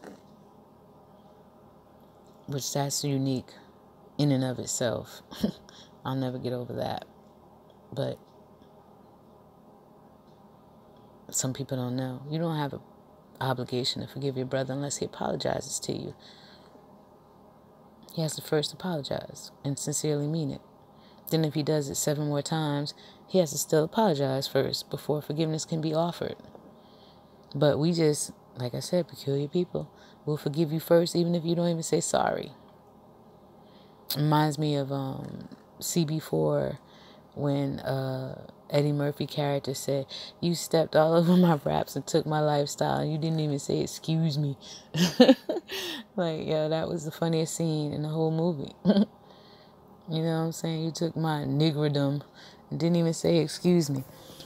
which that's unique in and of itself. I'll never get over that. But some people don't know. You don't have an obligation to forgive your brother unless he apologizes to you. He has to first apologize and sincerely mean it. Then if he does it 7 more times, he has to still apologize first before forgiveness can be offered. But we just, like I said, peculiar people. We'll forgive you first even if you don't even say sorry. It reminds me of CB4 when Eddie Murphy character said, you stepped all over my raps and took my lifestyle and you didn't even say excuse me. Like, yeah, that was the funniest scene in the whole movie. You know what I'm saying? You took my niggerdom and didn't even say excuse me.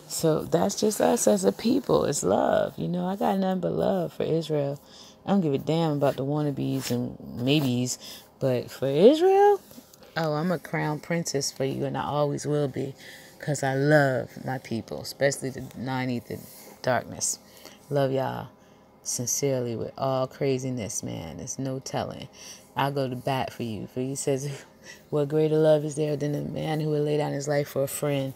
So that's just us as a people. It's love. You know, I got nothing but love for Israel. I don't give a damn about the wannabes and maybes. But for Israel, oh, I'm a crown princess for you, and I always will be. Because I love my people, especially the 90th in darkness. Love y'all sincerely with all craziness, man. There's no telling. I'll go to bat for you. For you says, what greater love is there than a man who would lay down his life for a friend?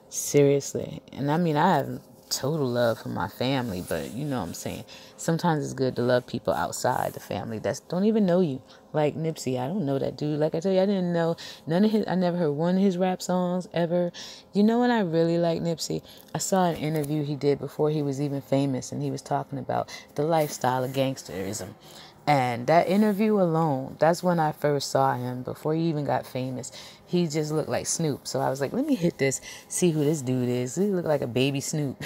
Seriously. And I mean, I have total love for my family, but you know what I'm saying. Sometimes it's good to love people outside the family that don't even know you. Like Nipsey, I don't know that dude. Like I tell you, I didn't know none of his, I never heard one of his rap songs ever. You know what I really like Nipsey? I saw an interview he did before he was even famous, and he was talking about the lifestyle of gangsterism. And that interview alone, that's when I first saw him, before he even got famous. He just looked like Snoop. So I was like, let me hit this, see who this dude is. He looked like a baby Snoop.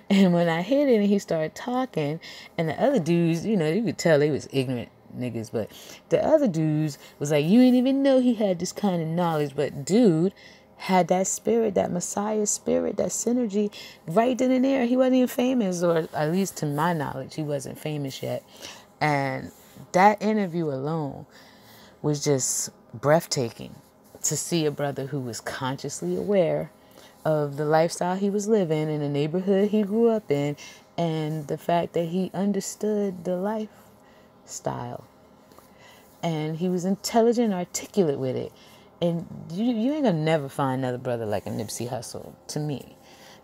And when I hit it and he started talking, and the other dudes, you know, you could tell they was ignorant niggas, but the other dudes was like, you didn't even know he had this kind of knowledge. But dude had that spirit, that Messiah spirit, that synergy right then and there. He wasn't even famous, or at least to my knowledge, he wasn't famous yet. And that interview alone was just breathtaking, to see a brother who was consciously aware of the lifestyle he was living in the neighborhood he grew up in, and the fact that he understood the lifestyle. And he was intelligent, articulate with it. And you ain't gonna never find another brother like a Nipsey Hussle, to me.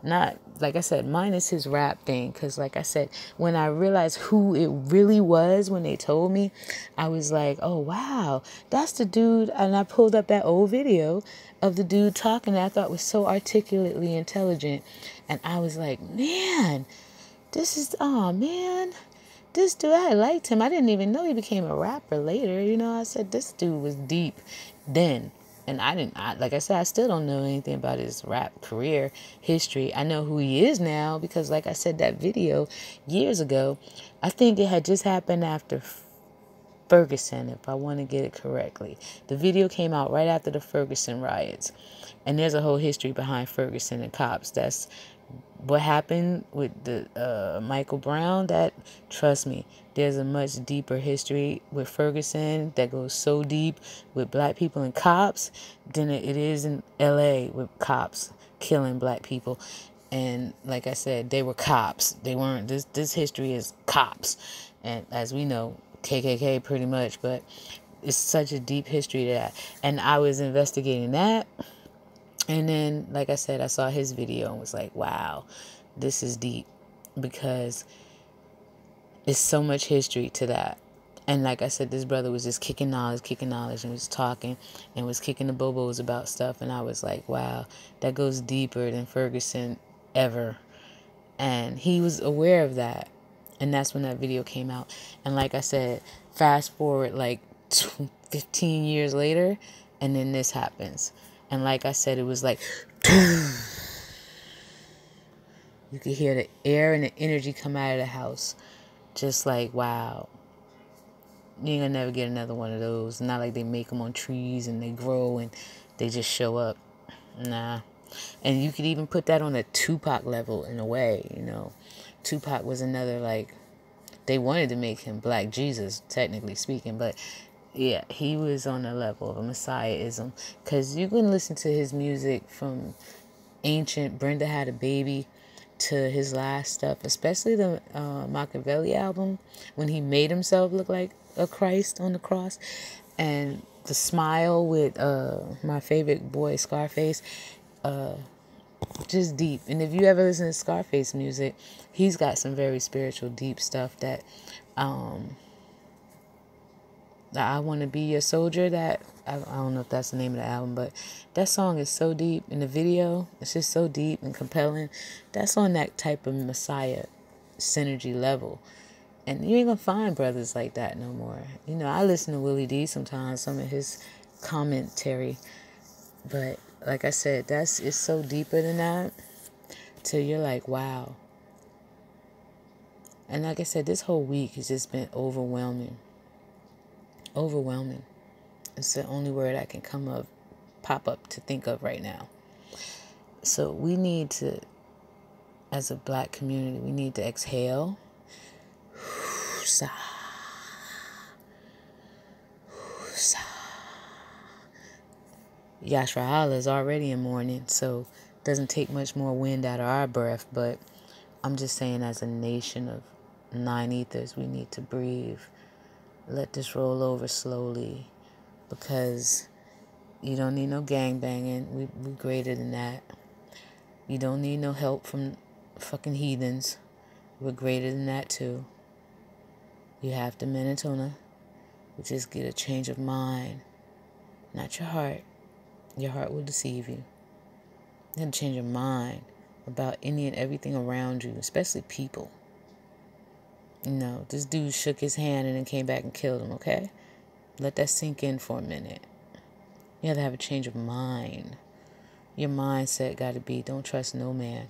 Not, like I said, minus his rap thing. Because, like I said, when I realized who it really was when they told me, I was like, oh, wow, that's the dude. And I pulled up that old video of the dude talking that I thought was so articulately intelligent. And I was like, man, oh, man. This dude, I liked him. I didn't even know he became a rapper later. You know, I said, this dude was deep then. And like I said, I still don't know anything about his rap career history. I know who he is now because, like I said, that video years ago, I think it had just happened after Ferguson, if I want to get it correctly. The video came out right after the Ferguson riots. And there's a whole history behind Ferguson and cops. That's what happened with the Michael Brown. That, trust me, there's a much deeper history with Ferguson that goes so deep with black people and cops than it is in LA with cops killing black people. And like I said, they were cops. They weren't, this history is cops. And as we know, KKK pretty much, but it's such a deep history to that. And I was investigating that. And then, like I said, I saw his video and was like, wow, this is deep because it's so much history to that. And like I said, this brother was just kicking knowledge and was talking and was kicking the bobos about stuff. And I was like, wow, that goes deeper than Ferguson ever. And he was aware of that. And that's when that video came out. And like I said, fast forward like 15 years later, and then this happens. And like I said, it was like, you could hear the air and the energy come out of the house. Just like, wow. You ain't gonna never get another one of those. Not like they make them on trees and they grow and they just show up. Nah. And you could even put that on a Tupac level in a way, you know. Tupac was another, like, they wanted to make him Black Jesus, technically speaking, but yeah, he was on the level of a messiahism. Because you can listen to his music from ancient Brenda Had a Baby to his last stuff, especially the Machiavelli album, when he made himself look like a Christ on the cross. And the smile with my favorite boy, Scarface, just deep. And if you ever listen to Scarface music, he's got some very spiritual, deep stuff that I Want to Be Your Soldier. That I don't know if that's the name of the album, but that song is so deep. In the video, it's just so deep and compelling. That's on that type of Messiah synergy level. And you ain't gonna find brothers like that no more. You know, I listen to Willie D sometimes, some of his commentary, but like I said, it's so deeper than that, till you're like, wow. And like I said, this whole week has just been overwhelming. Overwhelming. It's the only word I can pop up to think of right now. So we need to, as a black community, we need to exhale. Sigh. Sigh. Yasharahla is already in mourning, so it doesn't take much more wind out of our breath. But I'm just saying, as a nation of 9 ethers, we need to breathe. Let this roll over slowly, because you don't need no gangbanging. We're greater than that. You don't need no help from fucking heathens. We're greater than that too. You have to Minnesota. You just get a change of mind, not your heart. Your heart will deceive you. You have to change your mind about any and everything around you, especially people. You know, this dude shook his hand and then came back and killed him, okay? Let that sink in for a minute. You have to have a change of mind. Your mindset got to be, don't trust no man.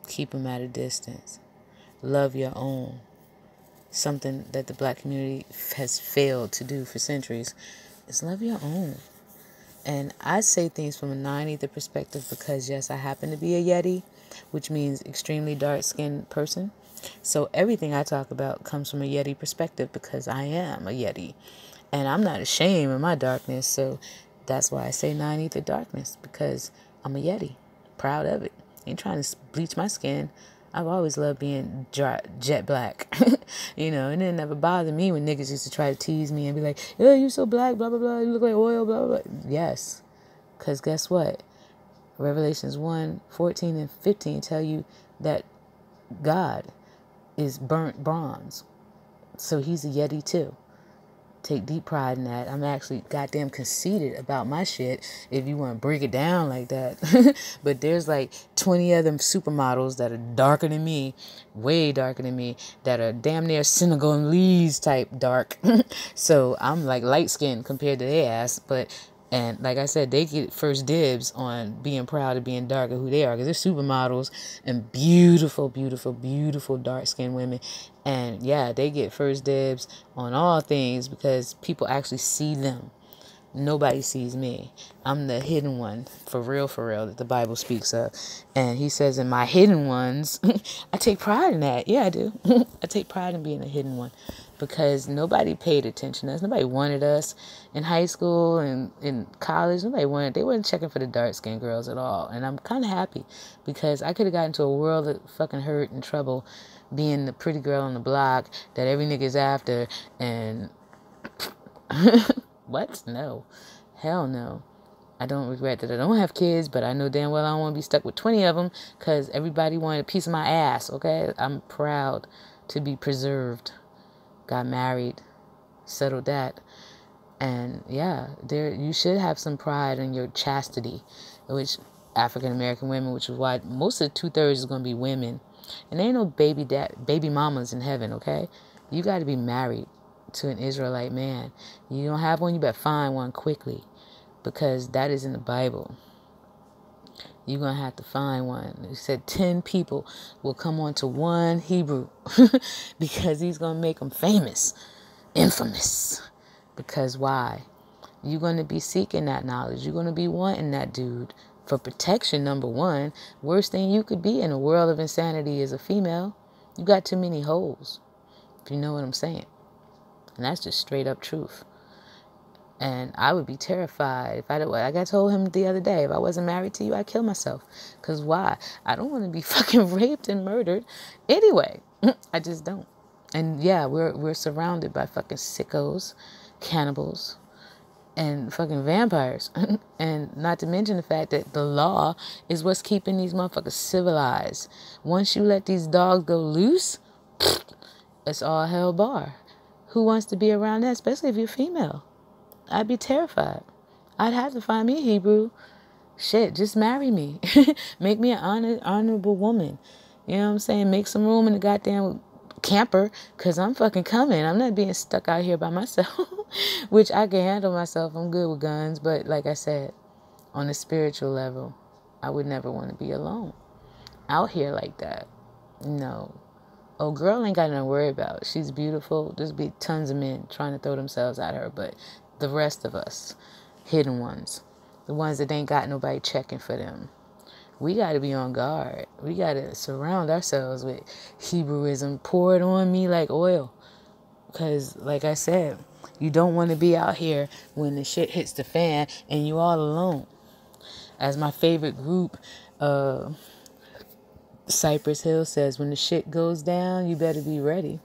Keep him at a distance. Love your own. Something that the black community has failed to do for centuries is love your own. And I say things from a 9 ether perspective because, yes, I happen to be a Yeti, which means extremely dark-skinned person. So everything I talk about comes from a Yeti perspective because I am a Yeti. And I'm not ashamed of my darkness. So that's why I say 9 ether darkness, because I'm a Yeti. Proud of it. Ain't trying to bleach my skin. I've always loved being jet black, and it never bothered me when niggas used to try to tease me and be like, yeah, you so black, blah, blah, blah, you look like oil, blah, blah, blah. Yes, because guess what? Revelations 1:14 and 15 tell you that God is burnt bronze. So he's a Yeti too. Take deep pride in that. I'm actually goddamn conceited about my shit, if you want to break it down like that. But there's like 20 of them supermodels that are darker than me, way darker than me, that are damn near Senegalese type dark. So I'm like light skinned compared to their ass. And like I said, they get first dibs on being proud of being dark and who they are, because they're supermodels and beautiful, beautiful, beautiful dark-skinned women. And yeah, they get first dibs on all things because people actually see them. Nobody sees me. I'm the hidden one, for real, that the Bible speaks of. And he says, in my hidden ones, I take pride in that. Yeah, I do. I take pride in being a hidden one, because nobody paid attention to us. Nobody wanted us in high school and in college. They weren't checking for the dark-skinned girls at all. And I'm kind of happy, because I could have gotten into a world of fucking hurt and trouble being the pretty girl on the block that every nigga's after. And what? No. Hell no. I don't regret that I don't have kids, but I know damn well I don't want to be stuck with 20 of them because everybody wanted a piece of my ass, okay? I'm proud to be preserved. Got married, settled that. And yeah, you should have some pride in your chastity, which African-American women, which is why most of the 2/3 is going to be women. And there ain't no baby mamas in heaven, okay? You got to be married to an Israelite man. You don't have one, you better find one quickly, because that is in the Bible. You're going to have to find one. It said 10 people will come on to one Hebrew because he's going to make them famous, infamous. Because why? You're going to be seeking that knowledge. You're going to be wanting that dude for protection, number one. Worst thing you could be in a world of insanity is a female. You got too many holes, if you know what I'm saying. And that's just straight up truth. And I would be terrified if like I told him the other day, if I wasn't married to you, I'd kill myself. Because why? I don't want to be fucking raped and murdered anyway. I just don't. And yeah, we're surrounded by fucking sickos, cannibals, and fucking vampires. And not to mention the fact that the law is what's keeping these motherfuckers civilized. Once you let these dogs go loose, it's all hell bar. Who wants to be around that, especially if you're female? I'd be terrified. I'd have to find me a Hebrew. Shit, just marry me. Make me an honorable woman. You know what I'm saying? Make some room in the goddamn camper, because I'm fucking coming. I'm not being stuck out here by myself, which I can handle myself. I'm good with guns. But like I said, on a spiritual level, I would never want to be alone out here like that. No. Oh, girl ain't got nothing to worry about. She's beautiful. There's be tons of men trying to throw themselves at her, but the rest of us, hidden ones, the ones that ain't got nobody checking for them, we got to be on guard. We got to surround ourselves with Hebrewism. Pour it on me like oil. Because, like I said, you don't want to be out here when the shit hits the fan and you all alone. As my favorite group, Cypress Hill says, when the shit goes down, you better be ready.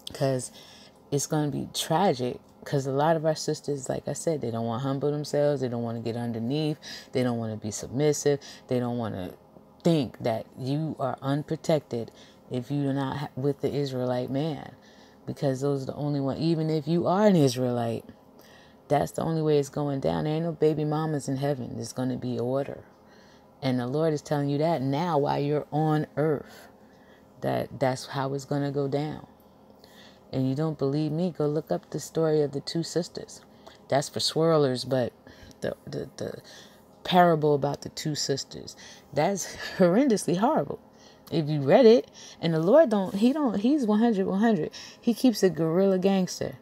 Because it's going to be tragic. Because a lot of our sisters, like I said, they don't want to humble themselves. They don't want to get underneath. They don't want to be submissive. They don't want to think that you are unprotected if you're not with the Israelite man. Because those are the only one. Even if you are an Israelite, that's the only way it's going down. There ain't no baby mamas in heaven. There's going to be order. And the Lord is telling you that now while you're on earth. That's how it's going to go down. And you don't believe me, go look up the story of the two sisters. That's for swirlers, but the parable about the two sisters, that's horrendously horrible. If you read it, and the Lord he's 100. He keeps it guerrilla gangster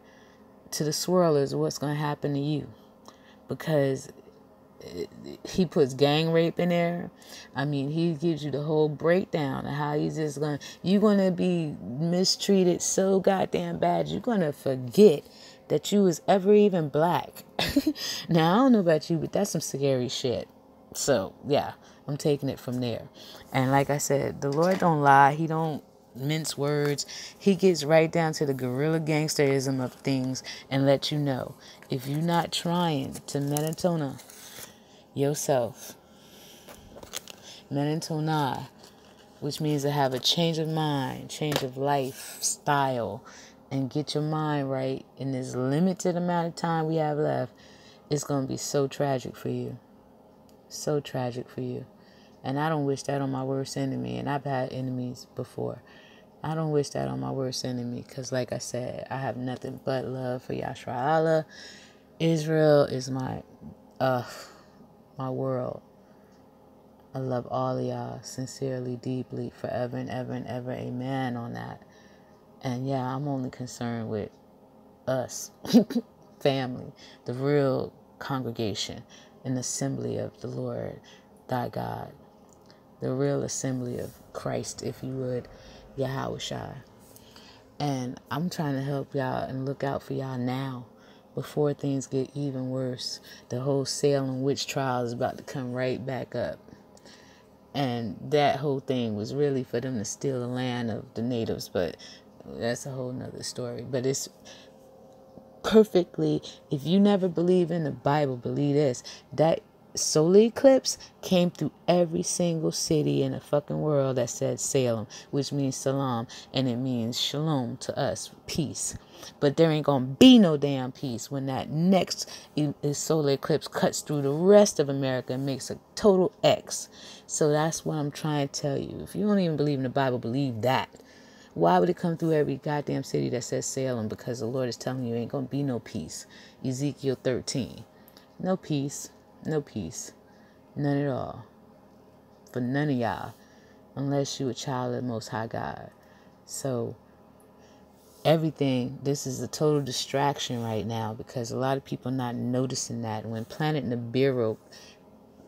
to the swirlers of what's going to happen to you. Because he puts gang rape in there. I mean, he gives you the whole breakdown of how you're going to be mistreated so goddamn bad. You're going to forget that you was ever even black. Now, I don't know about you, but that's some scary shit. So, yeah, I'm taking it from there. And like I said, the Lord don't lie. He don't mince words. He gets right down to the guerrilla gangsterism of things and let you know, if you're not trying to melatona yourself, melatona, which means to have a change of mind, change of lifestyle, and get your mind right in this limited amount of time we have left, it's going to be so tragic for you. So tragic for you. And I don't wish that on my worst enemy. And I've had enemies before. I don't wish that on my worst enemy. Because like I said, I have nothing but love for Yasharahla. Israel is my world. I love all of y'all sincerely, deeply, forever and ever and ever. Amen on that. And yeah, I'm only concerned with us, family, the real congregation, an assembly of the Lord, thy God, the real assembly of Christ, if you would, Yahushua. And I'm trying to help y'all and look out for y'all now before things get even worse. The whole Salem witch trial is about to come right back up. And that whole thing was really for them to steal the land of the natives, but that's a whole nother story. But it's perfectly, if you never believe in the Bible, believe this, that solar eclipse came through every single city in the fucking world that said Salem, which means salam, and it means shalom to us, peace. But there ain't gonna be no damn peace when that next solar eclipse cuts through the rest of America and makes a total X. So that's what I'm trying to tell you. If you don't even believe in the Bible, believe that. Why would it come through every goddamn city that says Salem? Because the Lord is telling you ain't gonna be no peace. Ezekiel 13. No peace. No peace. None at all. For none of y'all. Unless you a child of the Most High God. So everything, this is a total distraction right now because a lot of people are not noticing that. When planet Nibiru,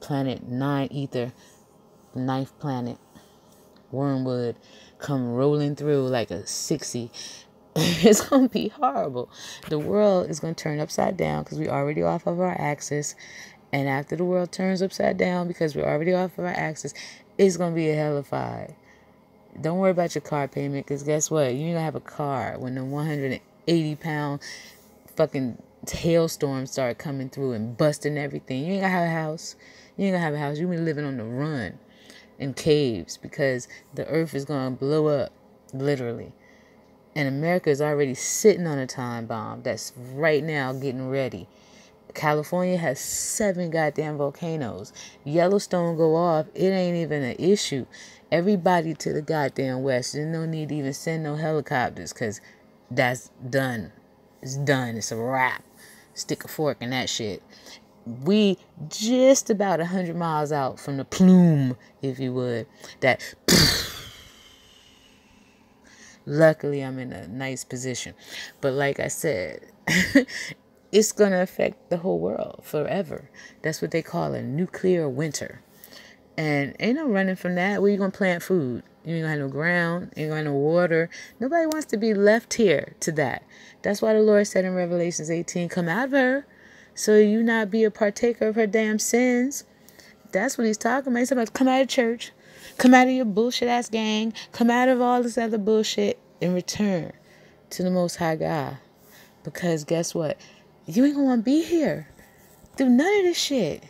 planet 9 ether, the 9th planet, Wormwood, come rolling through like a 60, it's going to be horrible. The world is going to turn upside down because we're already off of our axis. And after the world turns upside down because we're already off of our axis, it's going to be a hellified. Don't worry about your car payment because guess what? You ain't going to have a car when the 180-pound fucking hailstorms start coming through and busting everything. You ain't going to have a house. You ain't going to have a house. You're going to be living on the run in caves because the earth is going to blow up, literally. And America is already sitting on a time bomb that's right now getting ready. California has 7 goddamn volcanoes. Yellowstone go off, it ain't even an issue. Everybody to the goddamn west. There's no need to even send no helicopters because that's done. It's done. It's a wrap. Stick a fork in that shit. We just about 100 miles out from the plume, if you would. That luckily I'm in a nice position. But like I said, it's going to affect the whole world forever. That's what they call a nuclear winter. And ain't no running from that. Where you going to plant food? You ain't going to have no ground. Ain't going to have no water. Nobody wants to be left here to that. That's why the Lord said in Revelations 18, come out of her so you not be a partaker of her damn sins. That's what he's talking about. He's talking about come out of church. Come out of your bullshit ass gang. Come out of all this other bullshit and return to the Most High God. Because guess what? You ain't going to want to be here through none of this shit.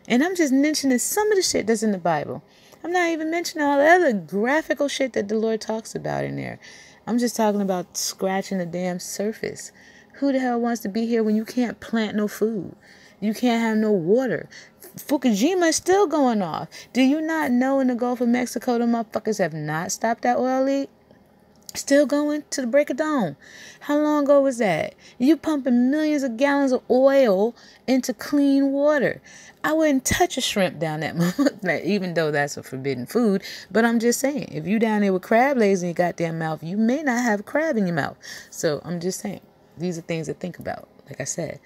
And I'm just mentioning some of the shit that's in the Bible. I'm not even mentioning all the other graphical shit that the Lord talks about in there. I'm just talking about scratching the damn surface. Who the hell wants to be here when you can't plant no food? You can't have no water. Fukushima is still going off. Do you not know in the Gulf of Mexico the motherfuckers have not stopped that oil leak? Still going to the break of dawn. How long ago was that? You pumping millions of gallons of oil into clean water. I wouldn't touch a shrimp down that motherfucker, even though that's a forbidden food. But I'm just saying, if you down there with crab legs in your goddamn mouth, you may not have crab in your mouth. So I'm just saying, these are things to think about. Like I said,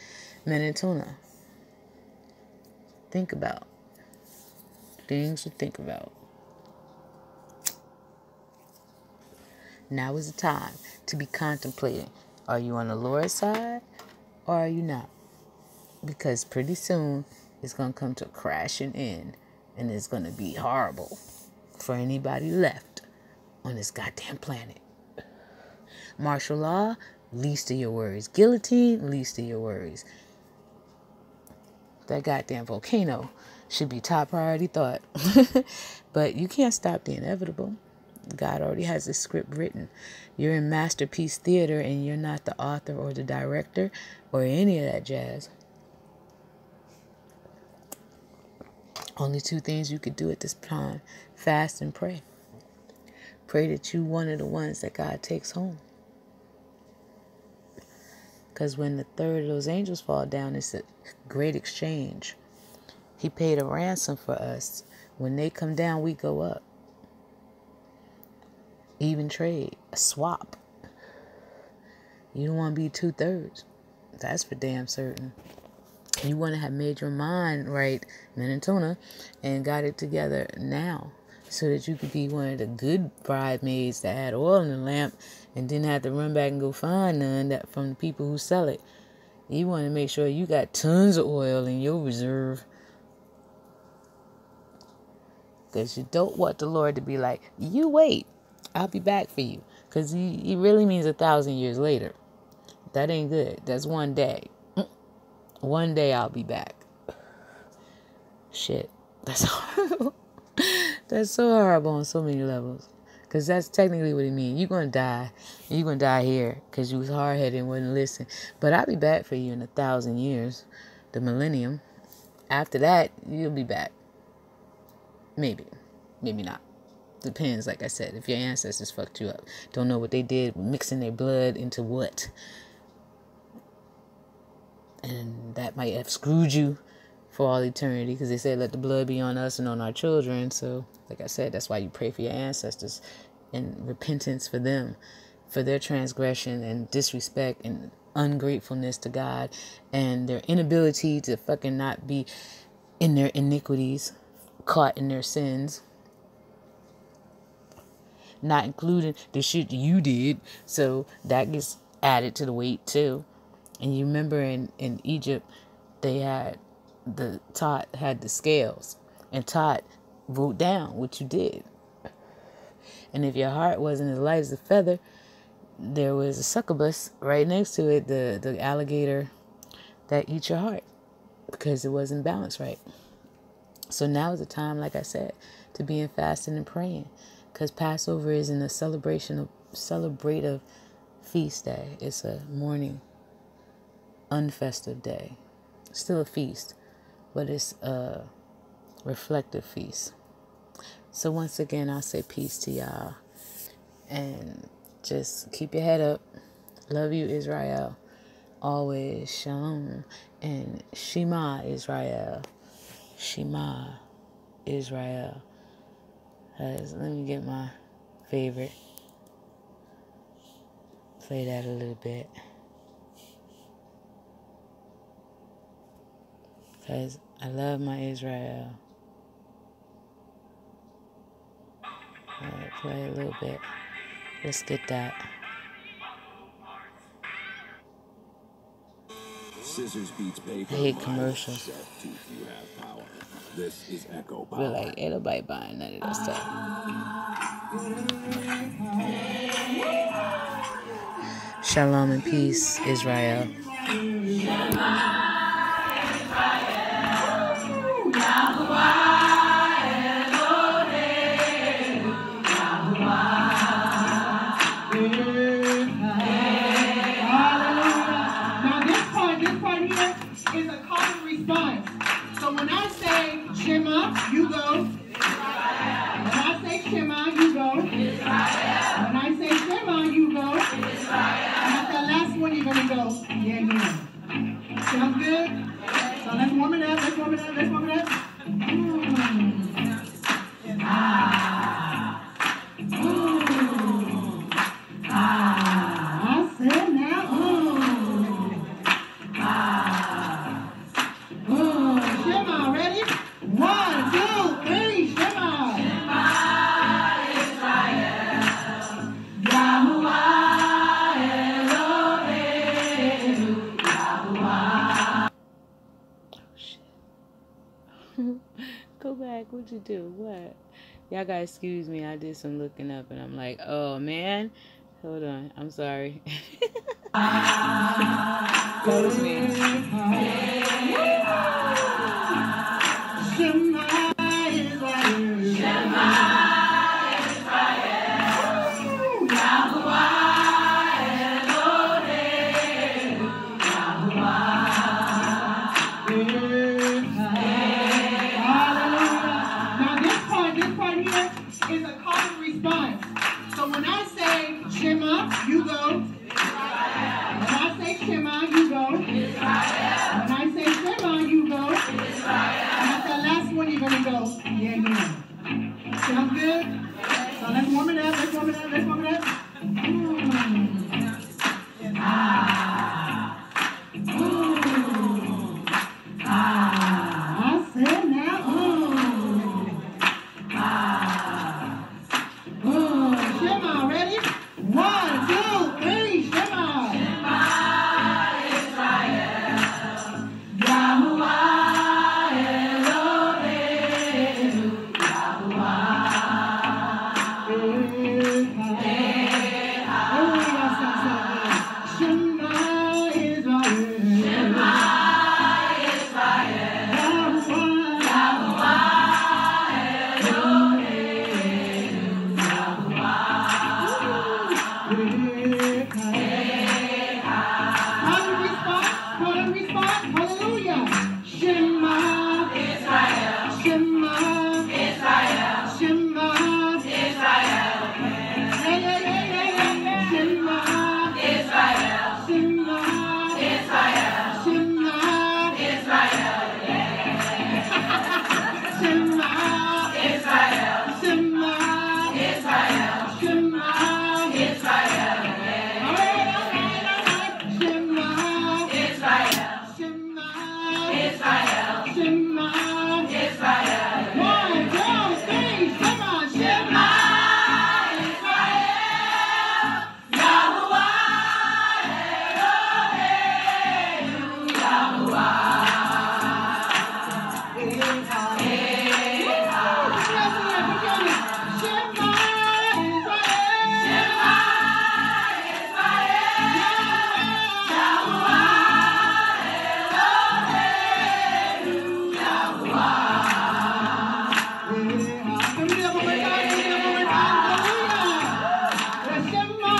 men and tuna. Think about. Things to think about. Now is the time to be contemplating. Are you on the Lord's side or are you not? Because pretty soon it's going to come to a crashing end And it's going to be horrible for anybody left on this goddamn planet. Martial law, least of your worries. Guillotine, least of your worries. That goddamn volcano should be top priority thought. But you can't stop the inevitable. God already has this script written. You're in Masterpiece Theater and you're not the author or the director or any of that jazz. Only two things you could do at this time: fast and pray. Pray that you one of the ones that God takes home. Because when the third of those angels fall down, it's a great exchange. He paid a ransom for us. When they come down, we go up. Even trade, a swap. You don't want to be 2/3. That's for damn certain. You want to have made your mind right, Minatona, and got it together now, so that you could be one of the good bridesmaids that had oil in the lamp and didn't have to run back and go find none that from the people who sell it. You want to make sure you got tons of oil in your reserve. Because you don't want the Lord to be like, you wait, I'll be back for you. Because he really means 1,000 years later. That ain't good. That's one day. One day I'll be back. Shit. That's horrible. That's so horrible on so many levels. Because that's technically what it means. You're going to die. You're going to die here because you was hard-headed and wouldn't listen. But I'll be back for you in 1,000 years. The millennium. After that, you'll be back. Maybe. Maybe not. Depends, like I said. If your ancestors fucked you up. Don't know what they did. Mixing their blood into what. And that might have screwed you for all eternity. Because they said let the blood be on us and on our children. So, like I said, that's why you pray for your ancestors. And repentance for them. For their transgression and disrespect and ungratefulness to God. And their inability to fucking not be in their iniquities. Caught in their sins. Not including the shit you did. So that gets added to the weight too. And you remember in Egypt, they had Tot had the scales. And Tot wrote down what you did. And if your heart wasn't as light as a feather, there was a succubus right next to it, the alligator that eats your heart. Because it wasn't balanced right. So now is the time, like I said, to be in fasting and praying. Because Passover isn't a celebrative feast day. It's a mourning, unfestive day. Still a feast, but it's a reflective feast. So once again, I'll say peace to y'all. And just keep your head up. Love you, Israel. Always shalom. And Shema Israel. Shema Israel. Let me get my favorite. Play that a little bit. Because I love my Israel. Alright, play a little bit. Let's get that. Scissors beats paper. I hate commercials. This is Echo Power. We're like, ain't nobody buying none of that stuff. Shalom and peace, Israel. Is a call and response. So when I say Shema, you go. When I say Shema, you go. When I say Shema, you go. And at the last one, you're going to go. Yeah, What'd you do? What? Y'all gotta excuse me. I did some looking up and I'm like, oh man. Hold on. I'm sorry. That was me. Is a call and response. So when I say Shema, you go. When I say Shema, you go. When I say Shema, you go. And at the last one, you're going to go. Yeah, yeah. Sounds good? So let's warm it up. Let's warm it up. Let's warm it up. I said now. Shema, ready? 1, 2, 3, Shema. Shema Israel, Yahuwah Elohim, Yahuwah Shema Israel, Shema Israel, Yahuwah Elohim, Call and respond. Hallelujah. Shema Israel. Shema Israel. Shema Israel. Shema Israel. Shema Israel. Shema Israel. Shema Israel. Shema Israel. Shema Israel. Shema Israel. Shema Israel. 1, 2, 3, Shema, Shema Israel. Yahuwah Elohim, Yahuwah. Shema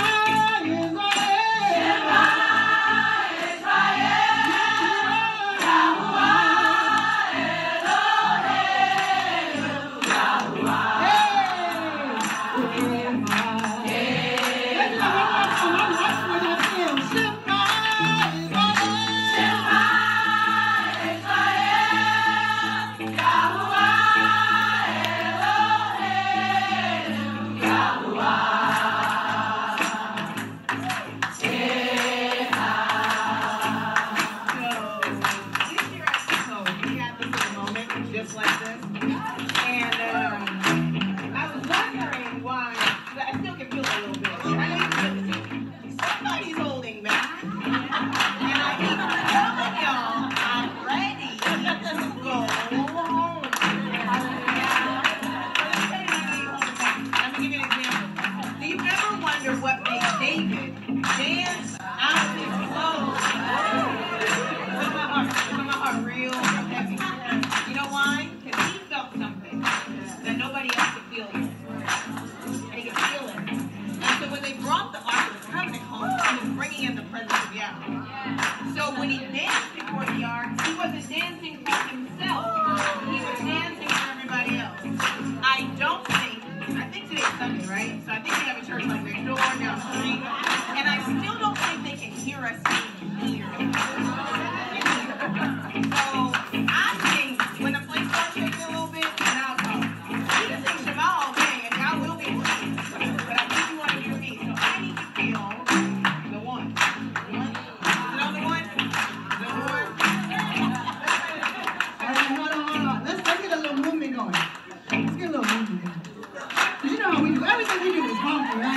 Everything we do is harmful, right?